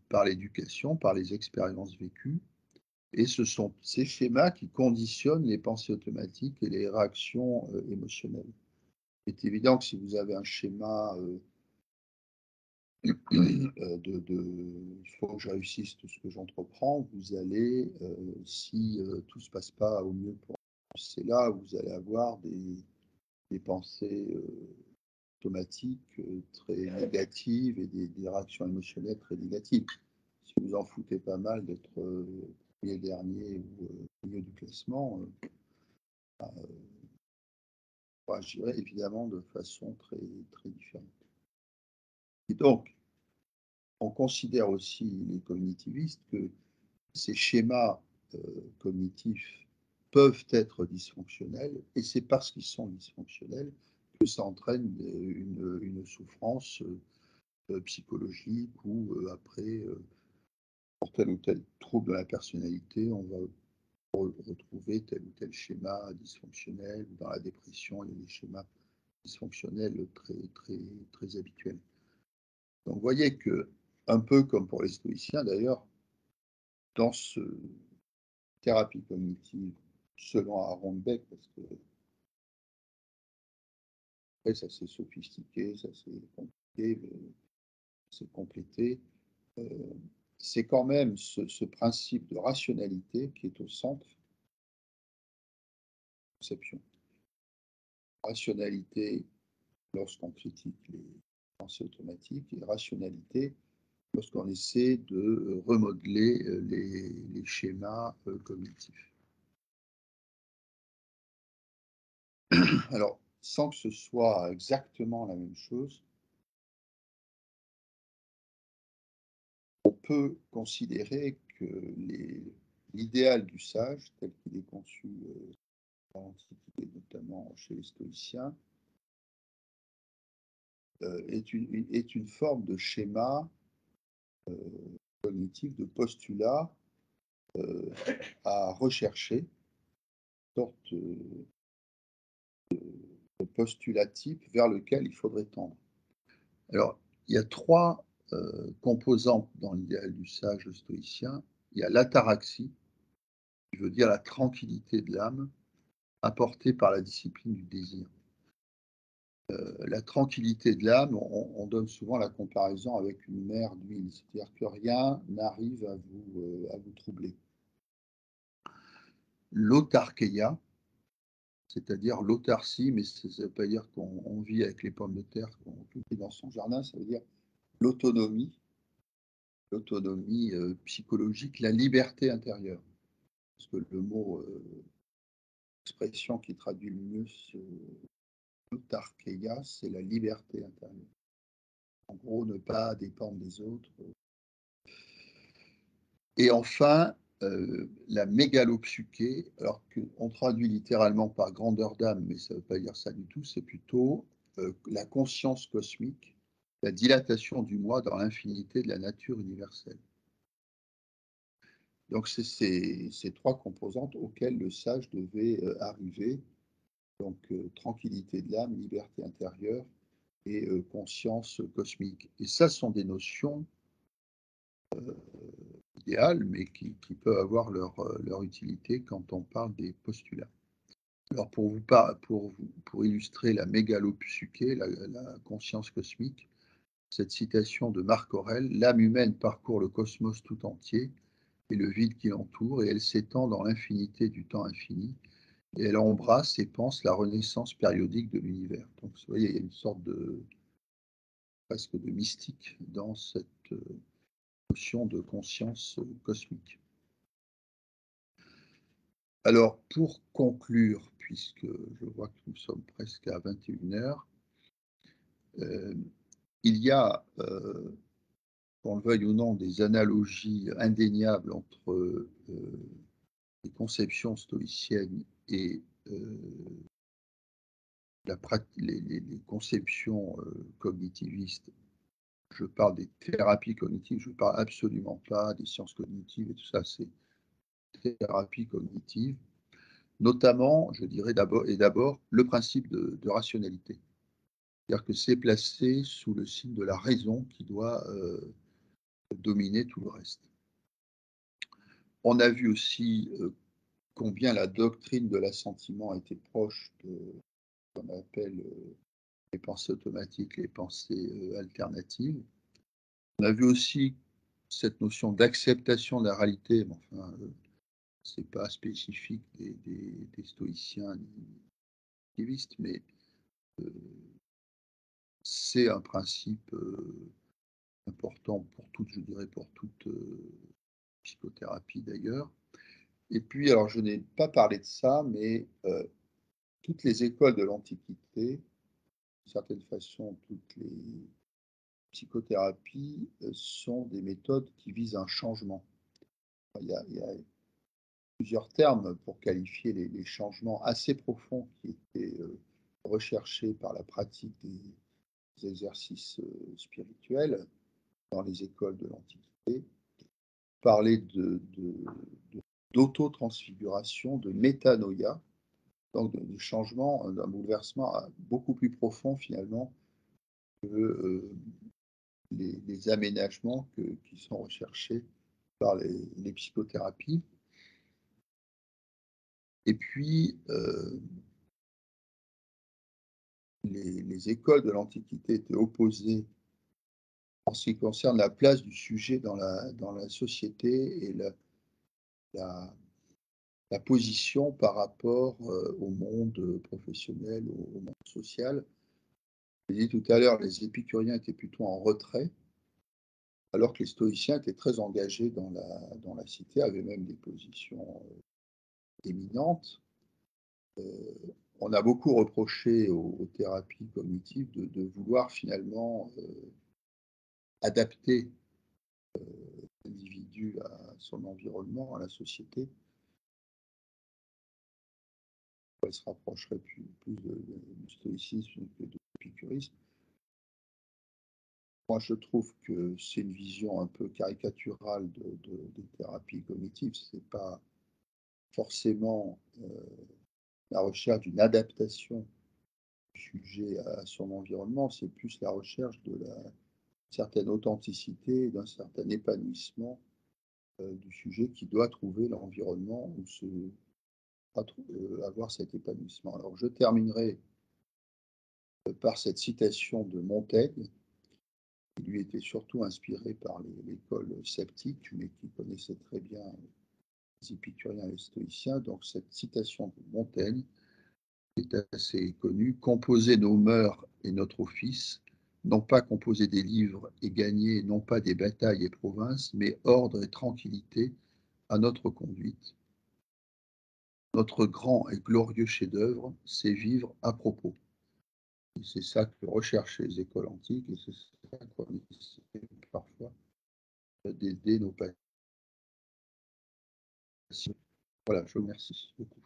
Speaker 2: par l'éducation, par les expériences vécues. Et ce sont ces schémas qui conditionnent les pensées automatiques et les réactions émotionnelles. Il est évident que si vous avez un schéma il faut que je réussisse tout ce que j'entreprends, vous allez, si tout ne se passe pas au mieux pour c'est là où vous allez avoir des pensées automatiques très négatives et des réactions émotionnelles très négatives. Si vous en foutez pas mal d'être premier, dernier ou milieu du classement, vous réagirez évidemment de façon très, très différente. Et donc, on considère aussi, les cognitivistes, que ces schémas cognitifs peuvent être dysfonctionnels, et c'est parce qu'ils sont dysfonctionnels que ça entraîne une souffrance psychologique ou après, pour tel ou tel trouble de la personnalité, on va retrouver tel ou tel schéma dysfonctionnel. Dans la dépression, il y a des schémas dysfonctionnels très, très, très habituels. Donc vous voyez que, un peu comme pour les stoïciens d'ailleurs, dans ce thérapie cognitive, selon Aaron Beck, parce que après ça s'est sophistiqué, ça s'est compliqué, c'est complété, c'est quand même ce principe de rationalité qui est au centre de la conception. Rationalité lorsqu'on critique les pensées automatiques et rationalité lorsqu'on essaie de remodeler les schémas cognitifs. Alors, sans que ce soit exactement la même chose, on peut considérer que l'idéal du sage, tel qu'il est conçu dans l'Antiquité, notamment chez les stoïciens, est une forme de schéma cognitif, de postulat à rechercher, une sorte de postulat type vers lequel il faudrait tendre. Alors, il y a trois composantes dans l'idéal du sage stoïcien. Il y a l'ataraxie, qui veut dire la tranquillité de l'âme, apportée par la discipline du désir. La tranquillité de l'âme, on donne souvent la comparaison avec une mer d'huile, c'est-à-dire que rien n'arrive à vous troubler. L'autarkeia, c'est-à-dire l'autarcie, mais ça ne veut pas dire qu'on vit avec les pommes de terre qu'on cultive dans son jardin, ça veut dire l'autonomie psychologique, la liberté intérieure. Parce que le mot, l'expression qui traduit le mieux l'autarkeia, c'est la liberté intérieure. En gros, ne pas dépendre des autres. Et enfin, la mégalopsyché, alors qu'on traduit littéralement par grandeur d'âme, mais ça ne veut pas dire ça du tout, c'est plutôt la conscience cosmique, la dilatation du moi dans l'infinité de la nature universelle. Donc c'est ces trois composantes auxquelles le sage devait arriver, donc tranquillité de l'âme, liberté intérieure et conscience cosmique. Et ça sont des notions idéales, mais qui peuvent avoir leur utilité quand on parle des postulats. Alors pour illustrer la mégalopsyché, la conscience cosmique, cette citation de Marc Aurèle: l'âme humaine parcourt le cosmos tout entier et le vide qui l'entoure, et elle s'étend dans l'infinité du temps infini, et elle embrasse et pense la renaissance périodique de l'univers. Donc vous voyez, il y a une sorte presque de mystique dans cette notion de conscience cosmique. Alors, pour conclure, puisque je vois que nous sommes presque à 21h, il y a, qu'on le veuille ou non, des analogies indéniables entre les conceptions stoïciennes et les conceptions cognitivistes. Je parle des thérapies cognitives, je ne parle absolument pas des sciences cognitives et tout ça, c'est thérapie cognitive. Notamment, je dirais d'abord le principe de rationalité. C'est-à-dire que c'est placé sous le signe de la raison qui doit dominer tout le reste. On a vu aussi combien la doctrine de l'assentiment était proche de ce qu'on appelle les pensées automatiques, les pensées alternatives. On a vu aussi cette notion d'acceptation de la réalité, enfin, c'est pas spécifique des stoïciens ni activistes, mais c'est un principe important pour toute, je dirais, pour toute psychothérapie d'ailleurs. Et puis, alors je n'ai pas parlé de ça, mais toutes les écoles de l'Antiquité, d'une certaine façon, toutes les psychothérapies sont des méthodes qui visent un changement. Il y a plusieurs termes pour qualifier les changements assez profonds qui étaient recherchés par la pratique des exercices spirituels dans les écoles de l'Antiquité. Parler d'auto-transfiguration, de métanoïa, donc de changement, d'un bouleversement beaucoup plus profond finalement que les aménagements qui sont recherchés par les psychothérapies. Et puis, les écoles de l'Antiquité étaient opposées en ce qui concerne la place du sujet dans la société et la position par rapport au monde professionnel, au monde social. Je l'ai dit tout à l'heure, les épicuriens étaient plutôt en retrait, alors que les stoïciens étaient très engagés dans la cité, avaient même des positions éminentes. On a beaucoup reproché aux thérapies cognitives de vouloir finalement adapter l'individu à son environnement, à la société. Elle se rapprocherait plus du stoïcisme que de l'épicurisme. Moi, je trouve que c'est une vision un peu caricaturale des thérapies cognitives. Ce n'est pas forcément la recherche d'une adaptation du sujet à son environnement, c'est plus la recherche de la certaine authenticité, d'un certain épanouissement du sujet qui doit trouver l'environnement où avoir cet épanouissement. Alors je terminerai par cette citation de Montaigne, qui lui était surtout inspiré par l'école sceptique, mais qui connaissait très bien les épicuriens et les stoïciens. Donc cette citation de Montaigne est assez connue: composer nos mœurs et notre office, non pas composer des livres et gagner non pas des batailles et provinces, mais ordre et tranquillité à notre conduite. Notre grand et glorieux chef-d'œuvre, c'est vivre à propos. Et c'est ça que recherchent les écoles antiques, et c'est ça qu'on essaie parfois d'aider nos patients. Voilà, je vous remercie beaucoup.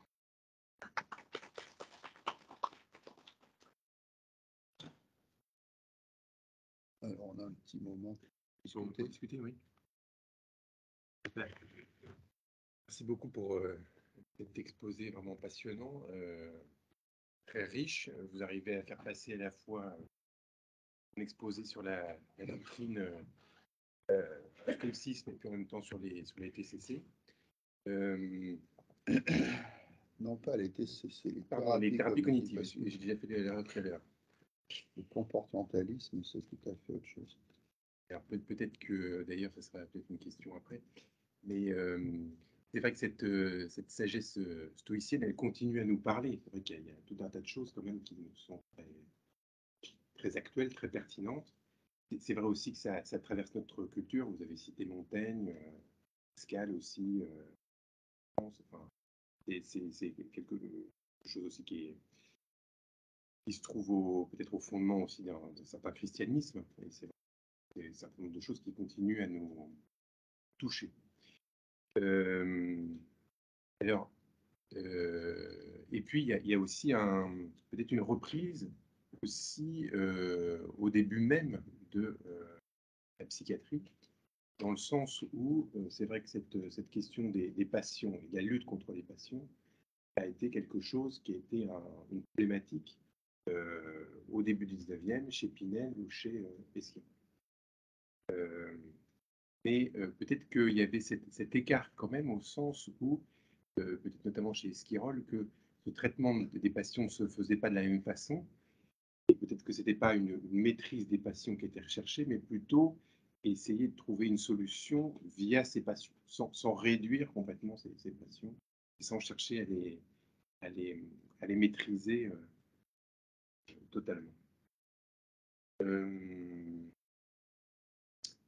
Speaker 2: Alors, on a un petit moment pour
Speaker 1: discuter, oui. Merci beaucoup pour cet exposé vraiment passionnant, très riche. Vous arrivez à faire passer à la fois un exposé sur la doctrine du stoïcisme et puis en même temps sur les TCC.
Speaker 2: Non, pas les TCC,
Speaker 1: Les thérapies cognitives. J'ai déjà fait l'erreur tout à l'heure.
Speaker 2: Le comportementalisme, c'est tout à fait autre chose.
Speaker 1: Alors peut-être que, d'ailleurs, ce sera peut-être une question après, mais c'est vrai que cette sagesse stoïcienne, elle continue à nous parler. C'est vrai qu'il y a tout un tas de choses quand même qui nous sont très actuelles, très pertinentes. C'est vrai aussi que ça traverse notre culture. Vous avez cité Montaigne, Pascal aussi, enfin, c'est quelque chose aussi qui se trouve peut-être au fondement aussi d'un certain christianisme. Et c'est un certain nombre de choses qui continuent à nous toucher. Alors, et puis il y a aussi peut-être une reprise aussi au début même de la psychiatrie, dans le sens où c'est vrai que cette question des passions et de la lutte contre les passions a été quelque chose qui a été une problématique au début du 19e chez Pinel ou chez Pesquet. Mais peut-être qu'il y avait cet écart quand même au sens où, peut-être notamment chez Esquirol, que ce traitement des passions ne se faisait pas de la même façon. Et peut-être que ce n'était pas une maîtrise des passions qui était recherchée, mais plutôt et essayer de trouver une solution via ses passions, sans réduire complètement ses passions, et sans chercher à les, à les maîtriser totalement.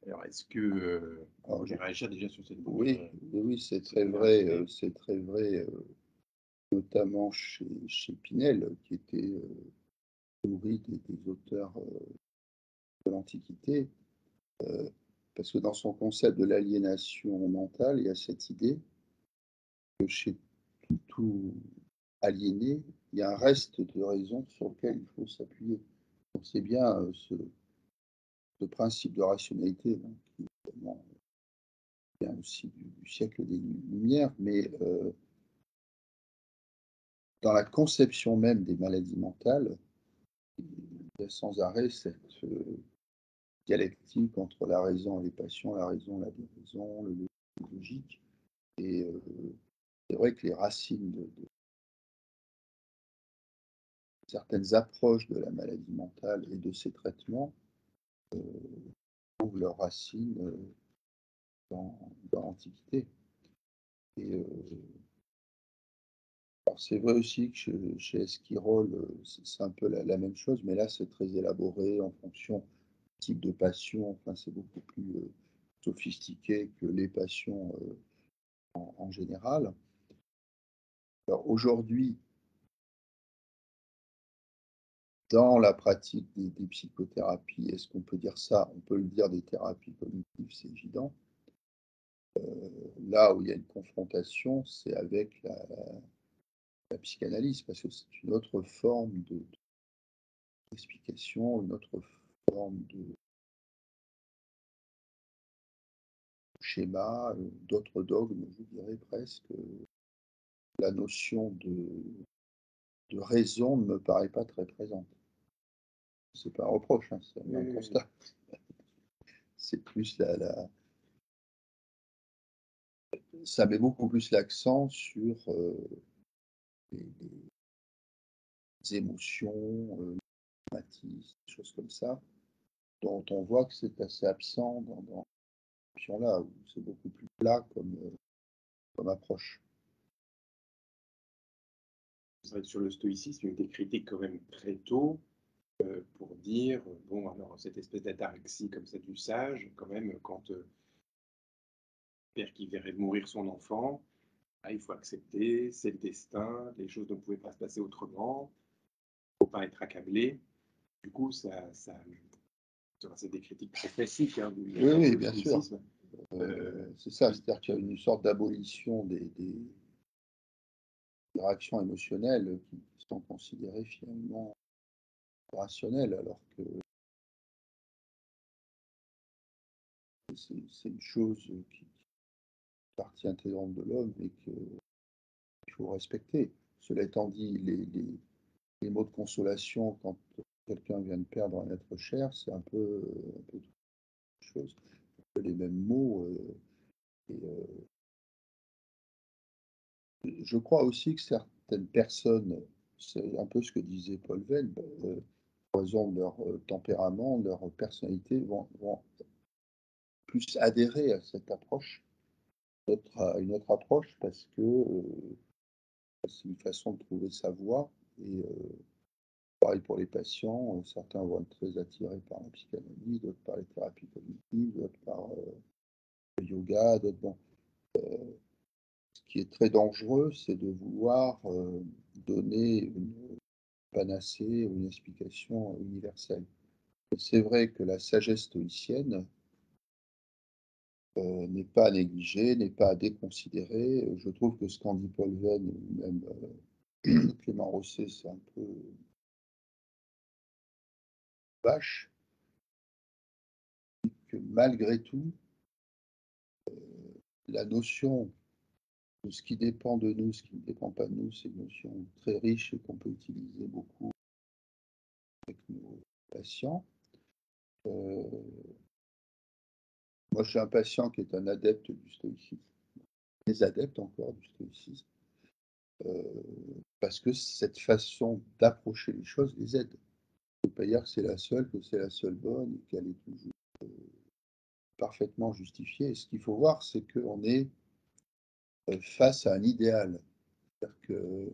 Speaker 1: Alors, est-ce que vous
Speaker 2: Alors,
Speaker 1: voulez réagir déjà sur cette
Speaker 2: oui, oui, c'est très
Speaker 1: première
Speaker 2: vrai,
Speaker 1: idée?
Speaker 2: c'est très vrai, notamment chez Pinel, qui était nourri des auteurs de l'Antiquité, parce que dans son concept de l'aliénation mentale, il y a cette idée que chez tout aliéné, il y a un reste de raison sur lequel il faut s'appuyer. Donc c'est bien ce principe de rationalité, donc, qui évidemment vient aussi du siècle des Lumières, mais dans la conception même des maladies mentales, il y a sans arrêt cette dialectique entre la raison et les passions, la raison, la déraison, le logique. Et c'est vrai que les racines de certaines approches de la maladie mentale et de ses traitements trouvent leurs racines dans l'Antiquité. Et alors c'est vrai aussi que chez Esquirol, c'est un peu la même chose, mais là c'est très élaboré en fonction du type de passion. Enfin, c'est beaucoup plus sophistiqué que les passions en général. Alors aujourd'hui, dans la pratique des psychothérapies, est-ce qu'on peut dire ça? On peut le dire des thérapies cognitives, c'est évident. Là où il y a une confrontation, c'est avec la psychanalyse, parce que c'est une autre forme d'explication, une autre forme de schéma, d'autres dogmes, je dirais presque. La notion de raison ne me paraît pas très présente. C'est pas un reproche, hein, c'est un
Speaker 1: Oui.
Speaker 2: constat. C'est plus ça met beaucoup plus l'accent sur les émotions, traumatismes, des choses comme ça, dont on voit que c'est assez absent dans cette option-là, où c'est beaucoup plus plat comme approche.
Speaker 1: C'est vrai que sur le stoïcisme, il y a eu des critiques quand même très tôt pour dire, bon, alors cette espèce d'ataraxie comme ça du sage, quand même, quand père qui verrait mourir son enfant, ah, il faut accepter, c'est le destin, les choses ne pouvaient pas se passer autrement, il ne faut pas être accablé. Du coup, c'est des critiques très classiques hein,
Speaker 2: Oui, oui,
Speaker 1: du
Speaker 2: bien sûr.
Speaker 1: stoïcisme.
Speaker 2: C'est ça, c'est-à-dire qu'il y a une sorte d'abolition des réactions émotionnelles qui sont considérées finalement rationnelles, alors que c'est une chose qui est partie intégrante de l'homme et qu'il faut respecter. Cela étant dit, les mots de consolation quand quelqu'un vient de perdre un être cher, c'est un peu toute chose, un peu les mêmes mots. Et, je crois aussi que certaines personnes, c'est un peu ce que disait Paul Veyne, en raison de leur tempérament, de leur personnalité, vont plus adhérer à cette approche, à une autre approche, parce que c'est une façon de trouver sa voie. Et pareil pour les patients, certains vont être très attirés par la psychanalyse, d'autres par les thérapies cognitives, d'autres par le yoga, d'autres. Bon, ce qui est très dangereux, c'est de vouloir donner une panacée ou une explication universelle. C'est vrai que la sagesse stoïcienne n'est pas à négliger, n'est pas à déconsidérer. Je trouve que ce qu'en dit Paul Veyne ou même Clément Rosset, c'est un peu vache, que malgré tout, la notion de ce qui dépend de nous, ce qui ne dépend pas de nous, c'est une notion très riche et qu'on peut utiliser beaucoup avec nos patients. Moi, j'ai un patient qui est un adepte du stoïcisme, des adeptes encore du stoïcisme, parce que cette façon d'approcher les choses les aide. On ne peut pas dire que c'est la seule bonne et qu'elle est toujours parfaitement justifié. Et ce qu'il faut voir, c'est qu'on est face à un idéal. C'est-à-dire que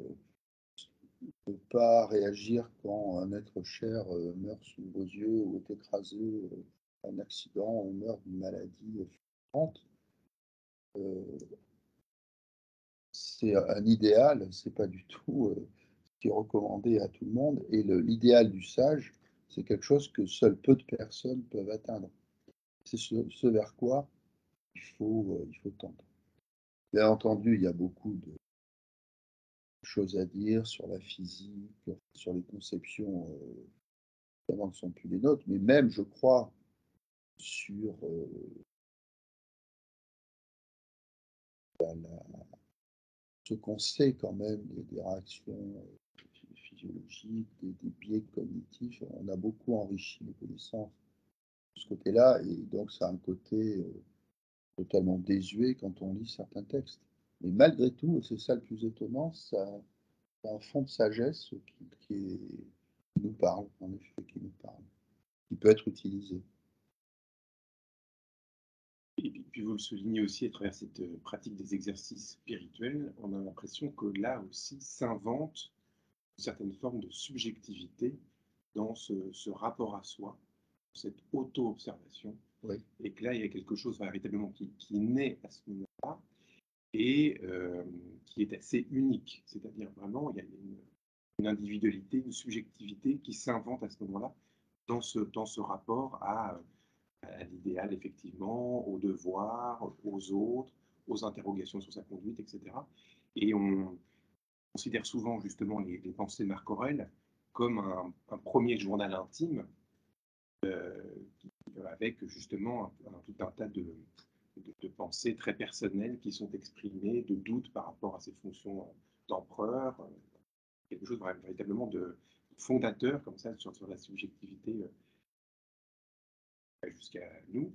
Speaker 2: ne pas réagir quand un être cher meurt sous vos yeux ou est écrasé un accident ou meurt d'une maladie fulgurante. C'est un idéal, c'est pas du tout ce qui est recommandé à tout le monde. Et l'idéal du sage, c'est quelque chose que seules peu de personnes peuvent atteindre. C'est ce vers quoi il faut tendre. Bien entendu, il y a beaucoup de choses à dire sur la physique, sur les conceptions qui ne sont plus les nôtres, mais même, je crois, sur ce qu'on sait quand même des réactions physiologiques, des biais cognitifs. On a beaucoup enrichi les connaissances de ce côté-là, et donc ça a un côté totalement désuet quand on lit certains textes. Mais malgré tout, et c'est ça le plus étonnant, ça a un fond de sagesse qui nous parle, en effet, qui nous parle, qui peut être utilisé.
Speaker 1: Et puis vous le soulignez aussi à travers cette pratique des exercices spirituels, on a l'impression que là aussi s'invente une certaine forme de subjectivité dans ce rapport à soi, cette auto-observation,
Speaker 2: Oui,
Speaker 1: et que là, il y a quelque chose véritablement qui naît à ce moment-là et qui est assez unique. C'est-à-dire vraiment, il y a une individualité, une subjectivité qui s'invente à ce moment-là dans ce rapport à l'idéal, effectivement, au devoir, aux autres, aux interrogations sur sa conduite, etc. Et on considère souvent justement les pensées de Marc Aurèle comme un premier journal intime avec justement tout un tas de pensées très personnelles qui sont exprimées, de doutes par rapport à ses fonctions d'empereur, quelque chose véritablement de fondateur comme ça sur la subjectivité jusqu'à nous.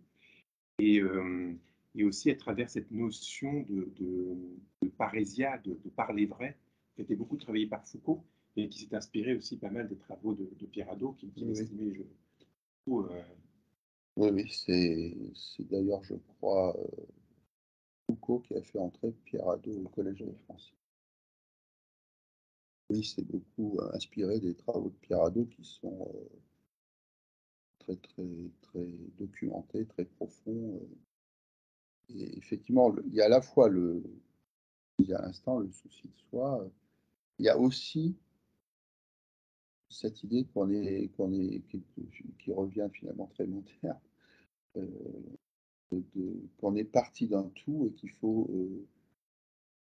Speaker 1: Et, euh, et aussi à travers cette notion de parésia, de parler vrai, qui a été beaucoup travaillée par Foucault, et qui s'est inspiré aussi pas mal des travaux de Pierre Hadot, qui
Speaker 2: oui, oui.
Speaker 1: estimait, je trouve,
Speaker 2: Oui, oui, c'est d'ailleurs, je crois, Foucault qui a fait entrer Pierre Hadot au Collège de France. Oui, c'est beaucoup inspiré des travaux de Pierre Hadot qui sont très, très, très documentés, très profonds. Et effectivement, il y a à la fois il y a à l'instant le souci de soi, il y a aussi cette idée qui revient finalement très long terme, euh, qu'on est parti d'un tout et qu'il faut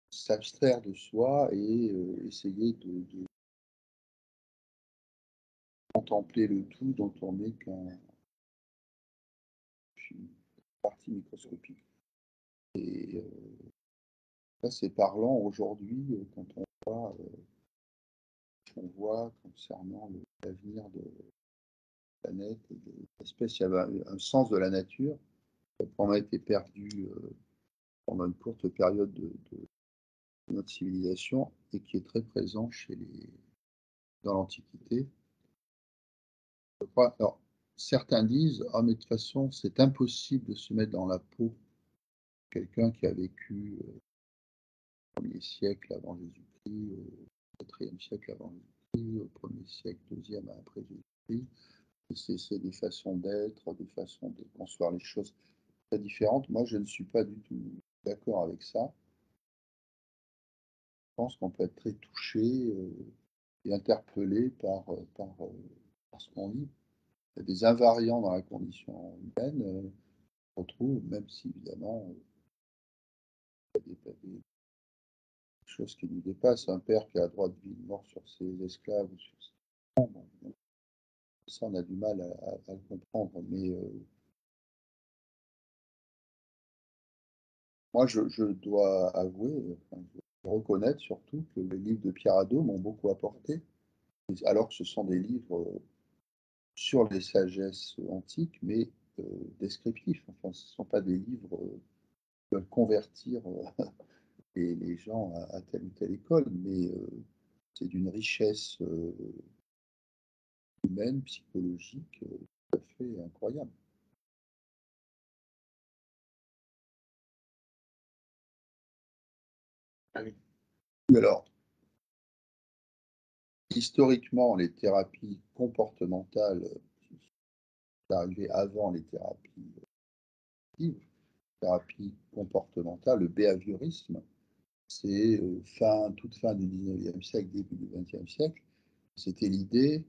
Speaker 2: s'abstraire de soi et essayer de contempler le tout dont on n'est qu'une partie microscopique. Et ça, c'est parlant aujourd'hui quand on voit concernant l'avenir de la planète et des espèces. Il y avait un sens de la nature qui a probablement été perdu pendant une courte période de notre civilisation et qui est très présent dans l'Antiquité. Je crois, alors, certains disent, ah, mais de toute façon, c'est impossible de se mettre dans la peau de quelqu'un qui a vécu au 1er siècle avant Jésus-Christ, au 4e siècle avant Jésus-Christ, au 1er siècle, 2e après Jésus-Christ. C'est des façons d'être, des façons de concevoir les choses très différentes. Moi, je ne suis pas du tout d'accord avec ça. Je pense qu'on peut être très touché et interpellé par ce qu'on vit. Il y a des invariants dans la condition humaine qu'on retrouve, même si évidemment il y a des choses qui nous dépassent. Un père qui a droit de vie mort sur ses esclaves, sur ses enfants, bon, ça on a du mal à le comprendre. Mais moi je dois avouer, enfin, je dois reconnaître surtout que les livres de Pierre Hadot m'ont beaucoup apporté, alors que ce sont des livres sur les sagesses antiques, mais descriptifs. Enfin, ce ne sont pas des livres qui veulent convertir les gens à telle ou telle école, mais c'est d'une richesse humaine, psychologique, tout à fait incroyable.
Speaker 1: Ah oui.
Speaker 2: Alors, historiquement, les thérapies comportementales sont arrivées avant les thérapies cognitives. Thérapie comportementale, le behaviorisme, c'est toute fin du 19e siècle, début du 20e siècle. C'était l'idée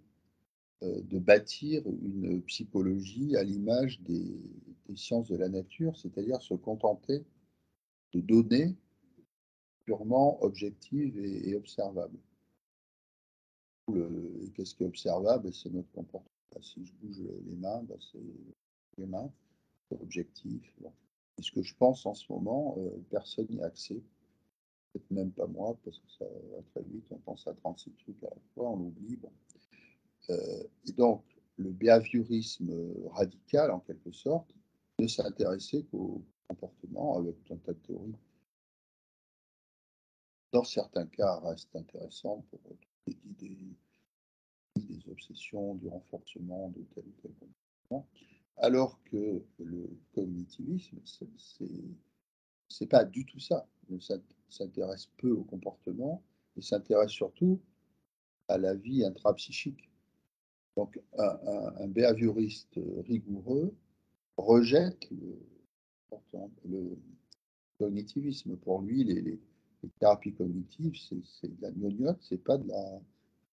Speaker 2: de bâtir une psychologie à l'image des sciences de la nature, c'est-à-dire se contenter de données purement objectives et observables. Qu'est-ce qui est observable? C'est notre comportement. Si je bouge les mains, c'est les mains, c'est objectif. Bon. Et ce que je pense en ce moment, personne n'y a accès. Peut-être même pas moi, parce que ça va très vite, on pense à 36 trucs à la fois, on oublie. Bon. Et donc, le behaviorisme radical, en quelque sorte, ne s'intéressait qu'au comportement avec tout un tas de théories. Dans certains cas, reste intéressant pour des obsessions, du renforcement de tel ou tel comportement, alors que le cognitivisme, c'est pas du tout ça. Ça s'intéresse peu au comportement, et s'intéresse surtout à la vie intrapsychique. Donc, un behavioriste rigoureux rejette le cognitivisme. Pour lui, les thérapies cognitives, c'est de la gnognotte, c'est pas de la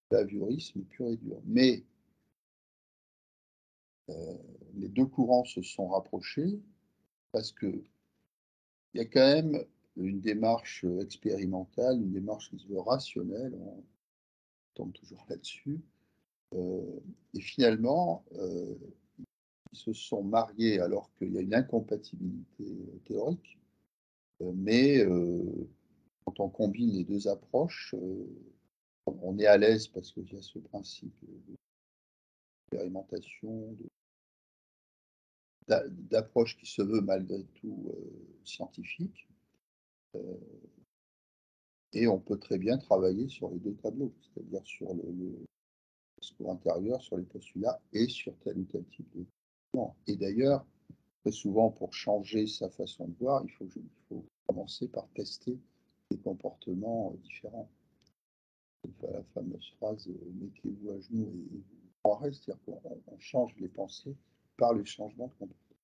Speaker 2: behaviorisme pur et dur. Mais les deux courants se sont rapprochés parce que il y a quand même une démarche expérimentale, une démarche qui se veut rationnelle, on tombe toujours là-dessus. Et finalement, ils se sont mariés alors qu'il y a une incompatibilité théorique, mais quand on combine les deux approches, on est à l'aise parce qu'il y a ce principe d'expérimentation, d'approche qui se veut malgré tout scientifique, et on peut très bien travailler sur les deux tableaux, c'est-à-dire sur le discours intérieur, sur les postulats et sur tel ou tel type de comportement. Et d'ailleurs, très souvent, pour changer sa façon de voir, il faut commencer par tester des comportements différents. La fameuse phrase mettez-vous à genoux et vous croirez, c'est-à-dire qu'on change les pensées par le changement de comportement.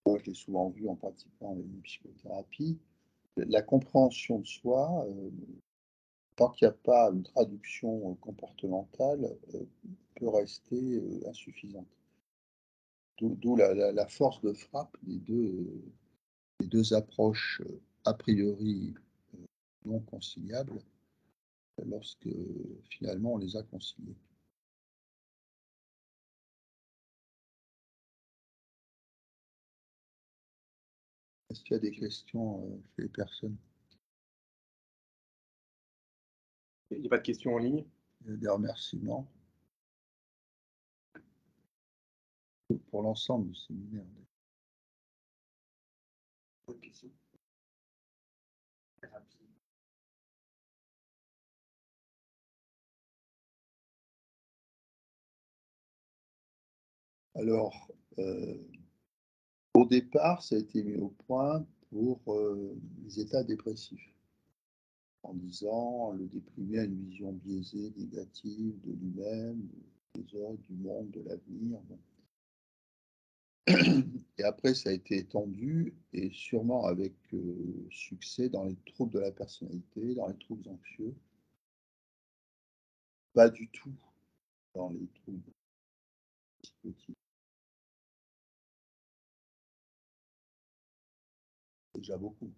Speaker 2: Moi, je l'ai souvent vu en pratiquant une psychothérapie. La compréhension de soi, tant qu'il n'y a pas une traduction comportementale, peut rester insuffisante. D'où la force de frappe des deux approches a priori non conciliables lorsque finalement on les a conciliées. Est-ce qu'il y a des questions chez les personnes?
Speaker 1: Il n'y a pas de questions en ligne?
Speaker 2: Il y a des remerciements pour l'ensemble du séminaire.
Speaker 1: Autre question?
Speaker 2: Alors, au départ, ça a été mis au point pour les états dépressifs, en disant le déprimé a une vision biaisée, négative de lui-même, des autres, du monde, de l'avenir. Bon. Et après, ça a été étendu, et sûrement avec succès, dans les troubles de la personnalité, dans les troubles anxieux. Pas du tout dans les troubles psychotiques. Déjà beaucoup.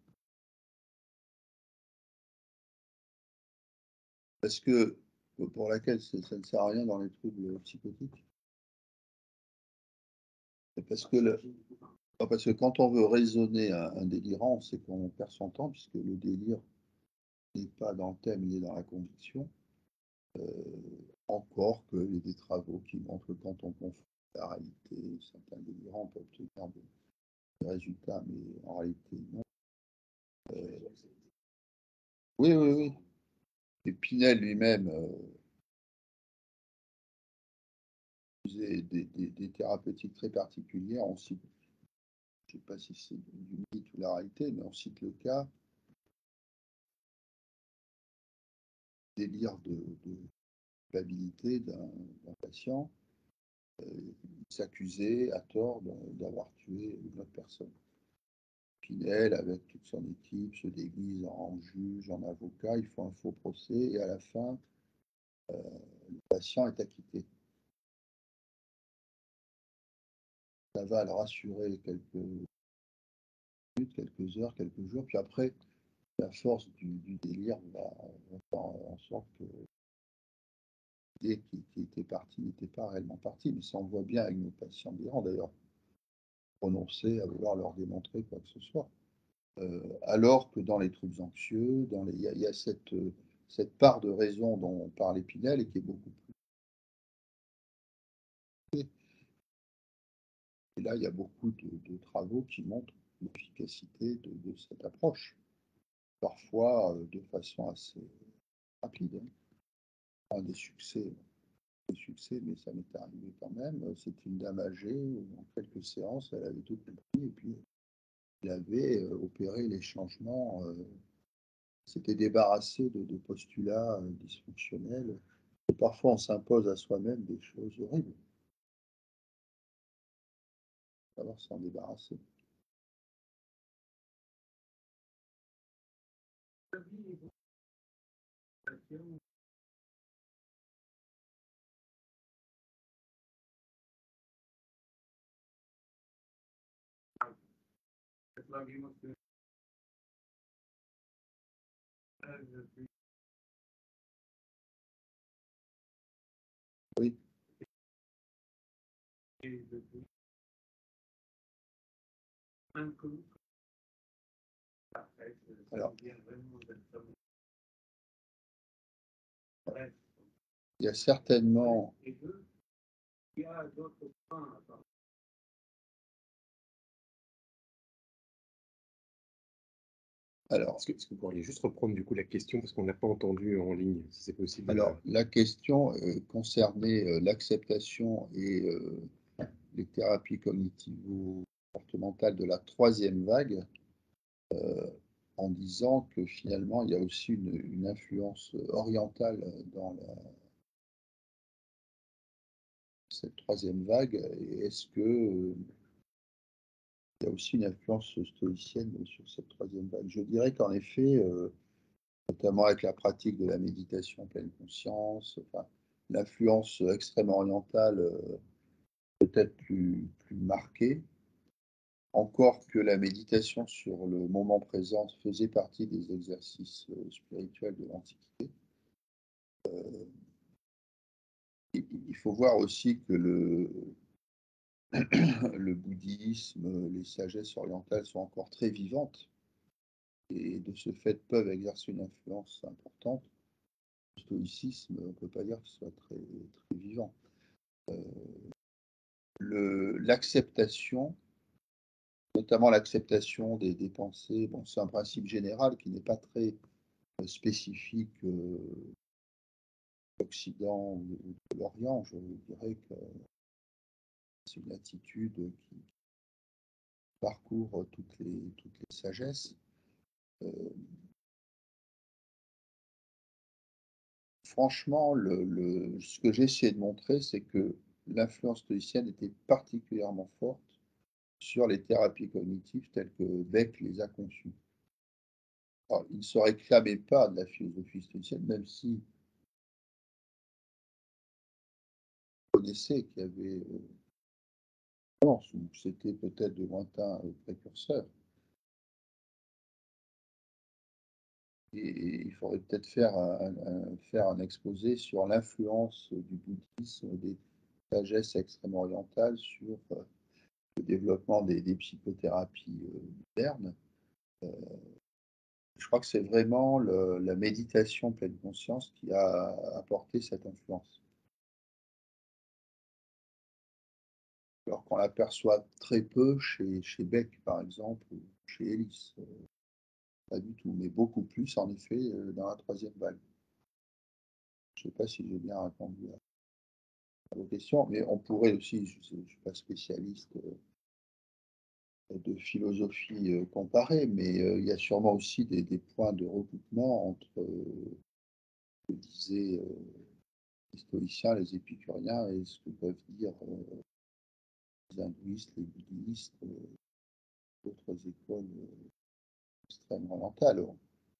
Speaker 2: Parce que, pour laquelle ça ne sert à rien dans les troubles psychotiques. Parce que, parce que quand on veut raisonner un délirant, c'est qu'on perd son temps, puisque le délire n'est pas dans le thème, il est dans la conviction. Encore qu'il y a des travaux qui montrent que quand on confond la réalité, certains délirants peuvent obtenir des résultats, mais en réalité, non. Oui, oui, oui. Et Pinel lui-même faisait des thérapeutiques très particulières. On cite, je ne sais pas si c'est du mythe ou la réalité, mais on cite le cas délire de culpabilité d'un patient. Il s'accusait à tort d'avoir tué une autre personne. Pinel, avec toute son équipe, se déguise en juge, en avocat, ils font un faux procès et à la fin, le patient est acquitté. Ça va le rassurer quelques minutes, quelques heures, quelques jours, puis après, la force du délire va faire en sorte que l'idée qui était partie n'était pas réellement partie, mais ça on voit bien avec nos patients délirants d'ailleurs, renoncer à vouloir leur démontrer quoi que ce soit. Alors que dans les troubles anxieux, il y a cette part de raison dont parlait Pinel et qui est beaucoup plus. Et là, il y a beaucoup de travaux qui montrent l'efficacité de cette approche, parfois de façon assez rapide. Hein. Des succès, mais ça m'est arrivé quand même. C'est une dame âgée, en quelques séances, elle avait tout compris et puis elle avait opéré les changements, s'était débarrassé de postulats dysfonctionnels. Et parfois, on s'impose à soi-même des choses horribles. Il va falloir s'en débarrasser. Oui. Alors, il y a certainement.
Speaker 1: Alors, est-ce que vous pourriez juste reprendre du coup la question parce qu'on n'a pas entendu en ligne, si c'est possible.
Speaker 2: Alors, la question concernait l'acceptation et les thérapies cognitivo-comportementales de la troisième vague, en disant que finalement, il y a aussi une influence orientale dans cette troisième vague. Et est-ce que il y a aussi une influence stoïcienne sur cette troisième vague? Je dirais qu'en effet, notamment avec la pratique de la méditation en pleine conscience, enfin, l'influence extrême orientale peut-être plus marquée, encore que la méditation sur le moment présent faisait partie des exercices spirituels de l'Antiquité. Il faut voir aussi que le bouddhisme, les sagesses orientales sont encore très vivantes et de ce fait peuvent exercer une influence importante. Le stoïcisme, on ne peut pas dire qu'il soit très, très vivant. L'acceptation, notamment l'acceptation des pensées, bon, c'est un principe général qui n'est pas très spécifique de l'Occident ou de l'Orient. Je dirais que c'est une attitude qui parcourt toutes les sagesses. Franchement, ce que j'ai essayé de montrer, c'est que l'influence stoïcienne était particulièrement forte sur les thérapies cognitives telles que Beck les a conçues. Alors, il ne se réclamait pas de la philosophie stoïcienne, même si on connaissait qu'il y avait, c'était peut-être de lointains précurseurs. Et il faudrait peut-être faire un exposé sur l'influence du bouddhisme, des sagesses extrême-orientales sur le développement des psychothérapies modernes. Je crois que c'est vraiment la méditation pleine conscience qui a apporté cette influence. Alors qu'on l'aperçoit très peu chez Beck, par exemple, ou chez Ellis. Pas du tout, mais beaucoup plus, en effet, dans la troisième vague. Je ne sais pas si j'ai bien répondu à vos questions, mais on pourrait aussi, je ne suis pas spécialiste de philosophie comparée, mais il y a sûrement aussi des points de recoupement entre que disaient les stoïciens, les épicuriens, et ce que peuvent dire les hindouistes, les bouddhistes, d'autres écoles extrêmement mentales.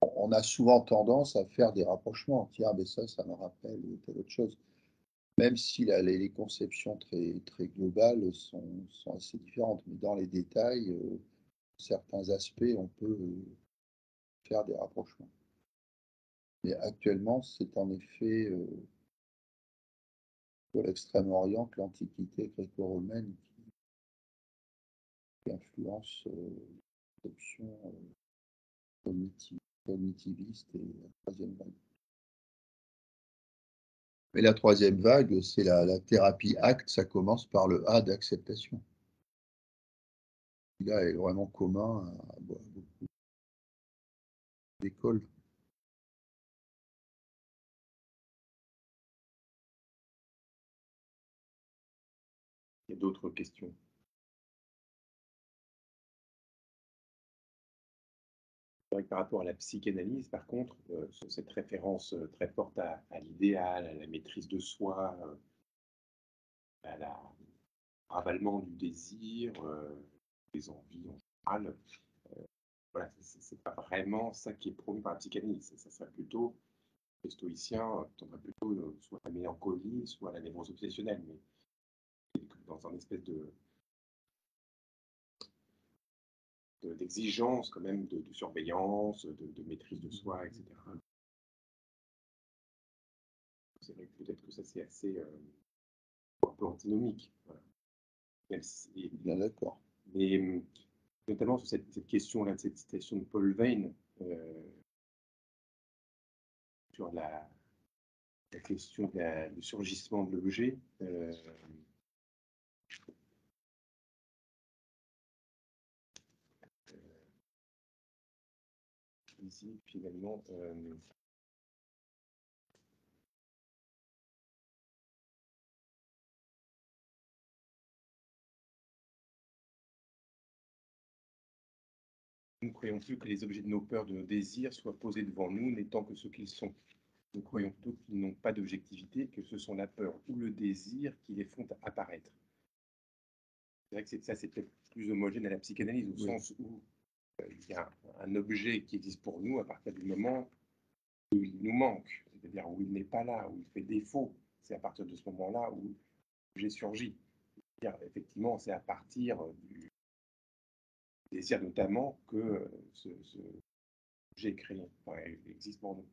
Speaker 2: On a souvent tendance à faire des rapprochements, tiens, mais ça me rappelle telle autre chose, même si les conceptions très globales sont assez différentes, mais dans les détails, certains aspects, on peut faire des rapprochements. Mais actuellement, c'est en effet sur l'Extrême-Orient que l'Antiquité gréco-romaine qui influence l'option cognitiviste et la troisième vague. Mais la troisième vague, c'est la thérapie acte, ça commence par le A d'acceptation. Là est vraiment commun à beaucoup d'écoles.
Speaker 1: Il y a d'autres questions. C'est vrai que par rapport à la psychanalyse, par contre, cette référence très forte à l'idéal, à la maîtrise de soi, à la ravalement du désir, des envies en général, voilà, c'est pas vraiment ça qui est promu par la psychanalyse. Ça serait plutôt, les stoïciens tendraient plutôt soit à la mélancolie, soit à la névrose obsessionnelle, mais dans un espèce d'exigence quand même, de surveillance, de maîtrise de soi, etc. C'est vrai que peut-être que ça c'est assez un peu antinomique. Voilà. Même si,
Speaker 2: Bien d'accord.
Speaker 1: mais notamment sur cette question-là, de cette citation de Paul Veyne, sur la question du surgissement de l'objet. Ici, finalement, nous ne croyons plus que les objets de nos peurs, de nos désirs soient posés devant nous, n'étant que ce qu'ils sont. Nous croyons plutôt qu'ils n'ont pas d'objectivité, que ce sont la peur ou le désir qui les font apparaître. C'est vrai que ça, c'est peut-être plus homogène à la psychanalyse, au sens où il y a un objet qui existe pour nous à partir du moment où il nous manque, c'est-à-dire où il n'est pas là, où il fait défaut. C'est à partir de ce moment-là où l'objet surgit. Effectivement, c'est à partir du désir notamment que ce objet est créé, enfin, existe pour nous.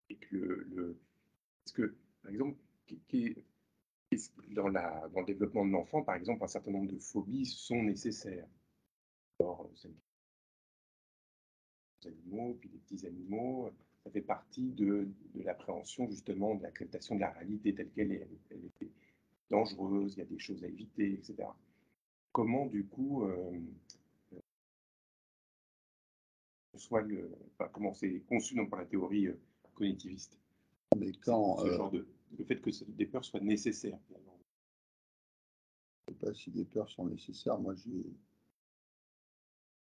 Speaker 1: Et que parce que, par exemple, dans le développement de l'enfant, par exemple, un certain nombre de phobies sont nécessaires. Alors, les animaux, puis les petits animaux, ça fait partie de l'appréhension justement de l'acceptation de la réalité telle qu'elle est. Elle est dangereuse, il y a des choses à éviter, etc. Comment, du coup, comment c'est conçu donc, par la théorie cognitiviste,
Speaker 2: Mais quand,
Speaker 1: ce genre le fait que des peurs soient nécessaires.
Speaker 2: Je ne sais pas si des peurs sont nécessaires. Moi, j'ai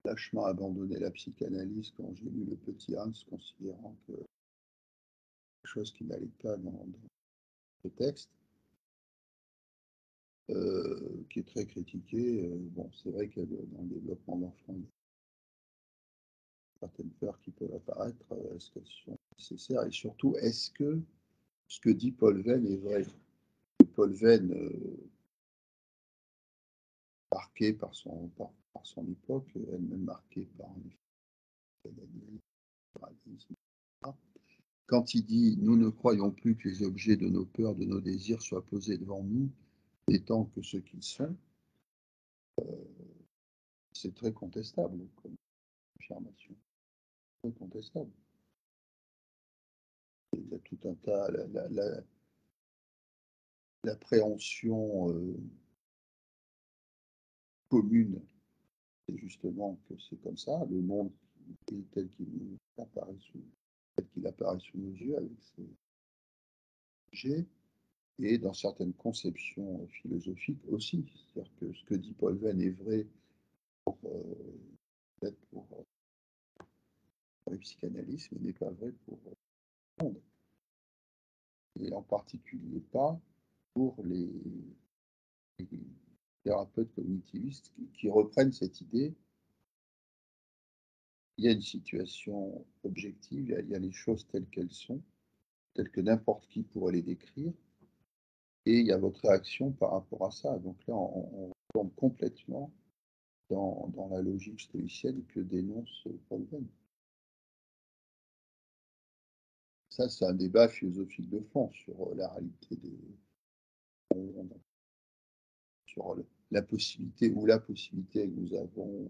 Speaker 2: lâchement abandonné la psychanalyse quand j'ai lu le petit Hans, considérant que quelque chose qui n'allait pas dans ce texte, qui est très critiqué. Bon, c'est vrai que dans le développement d'enfants, il y a certaines peurs qui peuvent apparaître. Est-ce qu'elles sont nécessaires? Et surtout, est-ce que ce que dit Paul Veyne est vrai? Paul Veyne, marqué par son époque, elle-même marquée par un paralysme, quand il dit « Nous ne croyons plus que les objets de nos peurs, de nos désirs soient posés devant nous, étant que ce qu'ils sont », c'est très contestable comme affirmation. Très contestable. Il y a tout un tas, l'appréhension commune, c'est justement que c'est comme ça, le monde est tel qu'il apparaît sous nos yeux, avec ses objets, et dans certaines conceptions philosophiques aussi. C'est-à-dire que ce que dit Paul Veyne est vrai pour pour les psychanalystes, mais n'est pas vrai pour tout le monde. Et en particulier pas pour les thérapeutes cognitivistes qui reprennent cette idée. Il y a une situation objective, il y a les choses telles qu'elles sont, telles que n'importe qui pourrait les décrire, et il y a votre réaction par rapport à ça. Donc là, on tombe complètement dans la logique stoïcienne que dénonce Paul Venn. Ça, c'est un débat philosophique de fond sur la réalité des mondes, sur la possibilité ou la possibilité que nous avons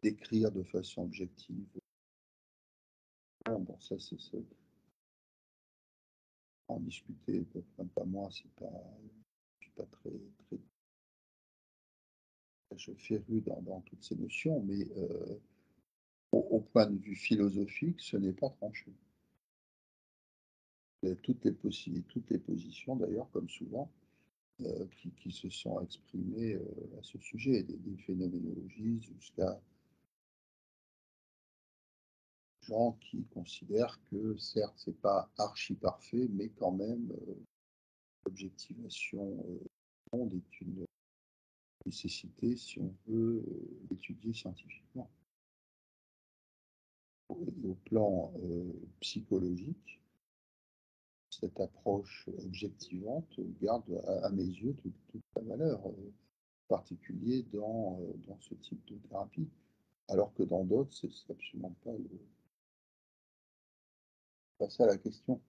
Speaker 2: d'écrire de façon objective. Bon, ça, c'est ça. En discuter, même pas moi, je suis pas très féru dans toutes ces notions, mais au point de vue philosophique, ce n'est pas tranché. Il y a toutes les positions d'ailleurs, comme souvent, qui se sont exprimées à ce sujet, des phénoménologistes jusqu'à gens qui considèrent que certes, c'est pas archi parfait, mais quand même, l'objectivation du monde est une nécessité si on veut l'étudier scientifiquement. Au plan psychologique, cette approche objectivante garde à mes yeux toute sa valeur, en particulier dans ce type de thérapie, alors que dans d'autres, c'est absolument pas ça la question.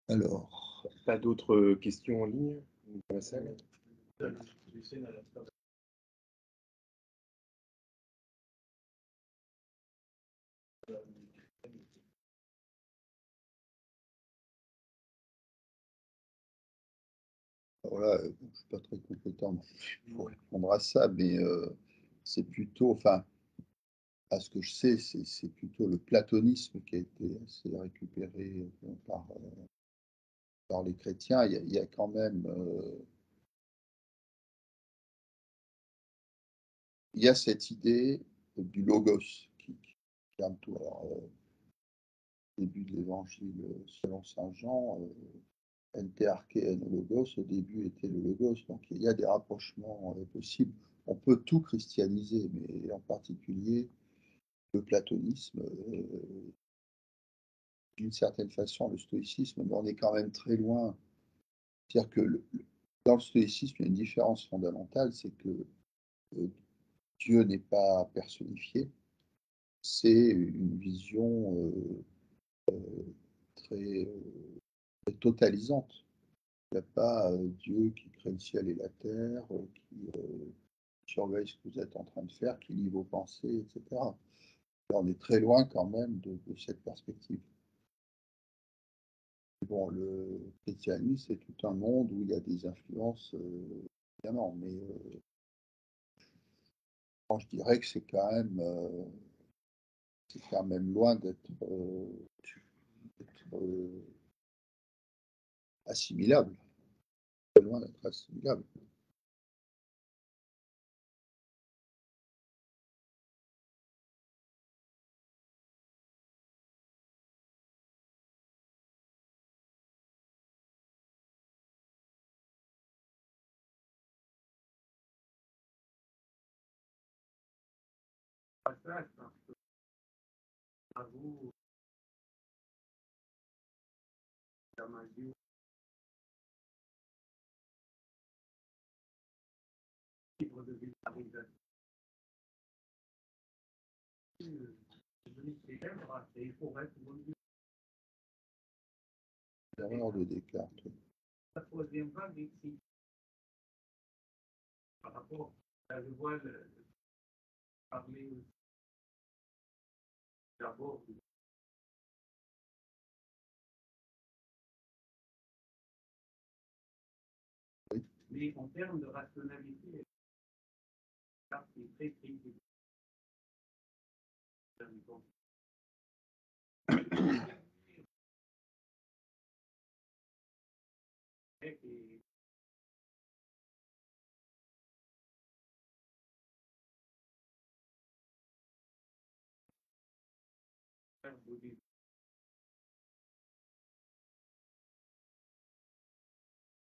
Speaker 2: Alors,
Speaker 1: Pas d'autres questions en ligne dans la salle?
Speaker 2: alors là, je ne suis pas très compétent pour répondre à ça, mais c'est plutôt, enfin, à ce que je sais, c'est plutôt le platonisme qui a été assez récupéré par les chrétiens. Il y a quand même il y a cette idée du logos qui ferme tout. Alors, début de l'évangile selon saint Jean, ente arche en logos, au début était le logos. Donc il y a des rapprochements possibles. On peut tout christianiser, mais en particulier le platonisme, d'une certaine façon le stoïcisme, mais on est quand même très loin. C'est-à-dire que dans le stoïcisme, il y a une différence fondamentale, c'est que Dieu n'est pas personnifié, c'est une vision très, très totalisante. Il n'y a pas Dieu qui crée le ciel et la terre, qui surveille ce que vous êtes en train de faire, qui lit vos pensées, etc. Là, on est très loin quand même de cette perspective. Bon, le christianisme, c'est tout un monde où il y a des influences, évidemment, mais je dirais que c'est quand même loin d'être assimilable. C'est loin d'être assimilable. L'erreur de Descartes.
Speaker 3: La troisième vague ici, par rapport à je vois parler d'abord.
Speaker 2: Oui.
Speaker 3: Mais en termes de rationalité, c'est très critique.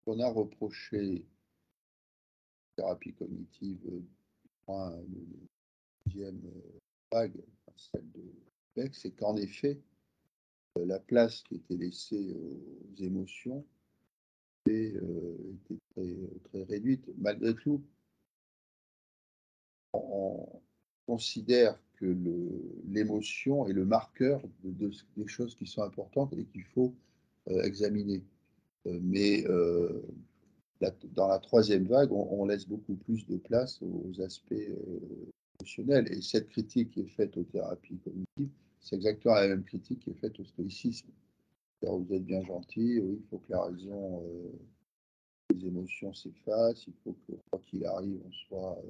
Speaker 2: On a reproché thérapie cognitive, la deuxième vague, celle de Beck, c'est qu'en effet, la place qui était laissée aux émotions était très réduite. Malgré tout, on considère que l'émotion est le marqueur des choses qui sont importantes et qu'il faut examiner. Mais dans la troisième vague, on laisse beaucoup plus de place aux aspects émotionnels. Et cette critique qui est faite aux thérapies cognitives, c'est exactement la même critique qui est faite au stoïcisme. Vous êtes bien gentil, oui, il faut que la raison, les émotions s'effacent, il faut que, quoi qu'il arrive, on soit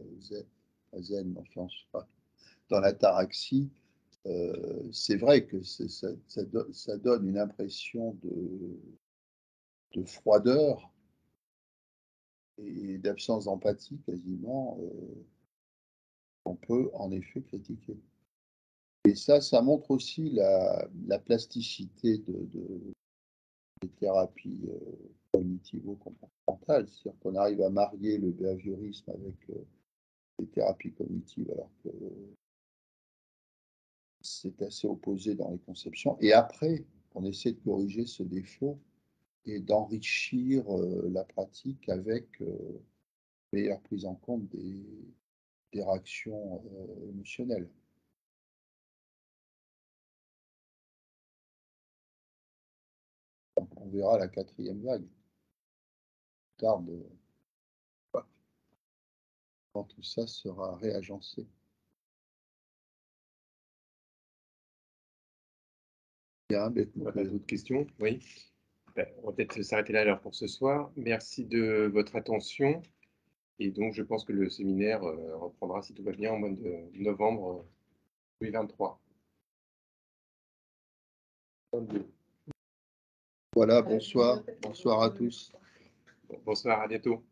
Speaker 2: zen, enfin, on soit dans l'ataraxie. C'est vrai que ça donne une impression de froideur et d'absence d'empathie quasiment, on peut en effet critiquer. Et ça montre aussi la plasticité des thérapies cognitivo-comportementales, c'est-à-dire qu'on arrive à marier le behaviorisme avec les thérapies cognitives, alors que c'est assez opposé dans les conceptions. Et après, on essaie de corriger ce défaut et d'enrichir la pratique avec meilleure prise en compte des réactions émotionnelles. Donc, on verra la quatrième vague. Tarde quand tout ça sera réagencé. Bien,
Speaker 1: Pas d'autres questions? Oui. On va peut-être s'arrêter là alors pour ce soir. Merci de votre attention. Et donc, je pense que le séminaire reprendra, si tout va bien, en mois de novembre 2023.
Speaker 2: Voilà, bonsoir. Bonsoir à tous.
Speaker 1: Bonsoir, à bientôt.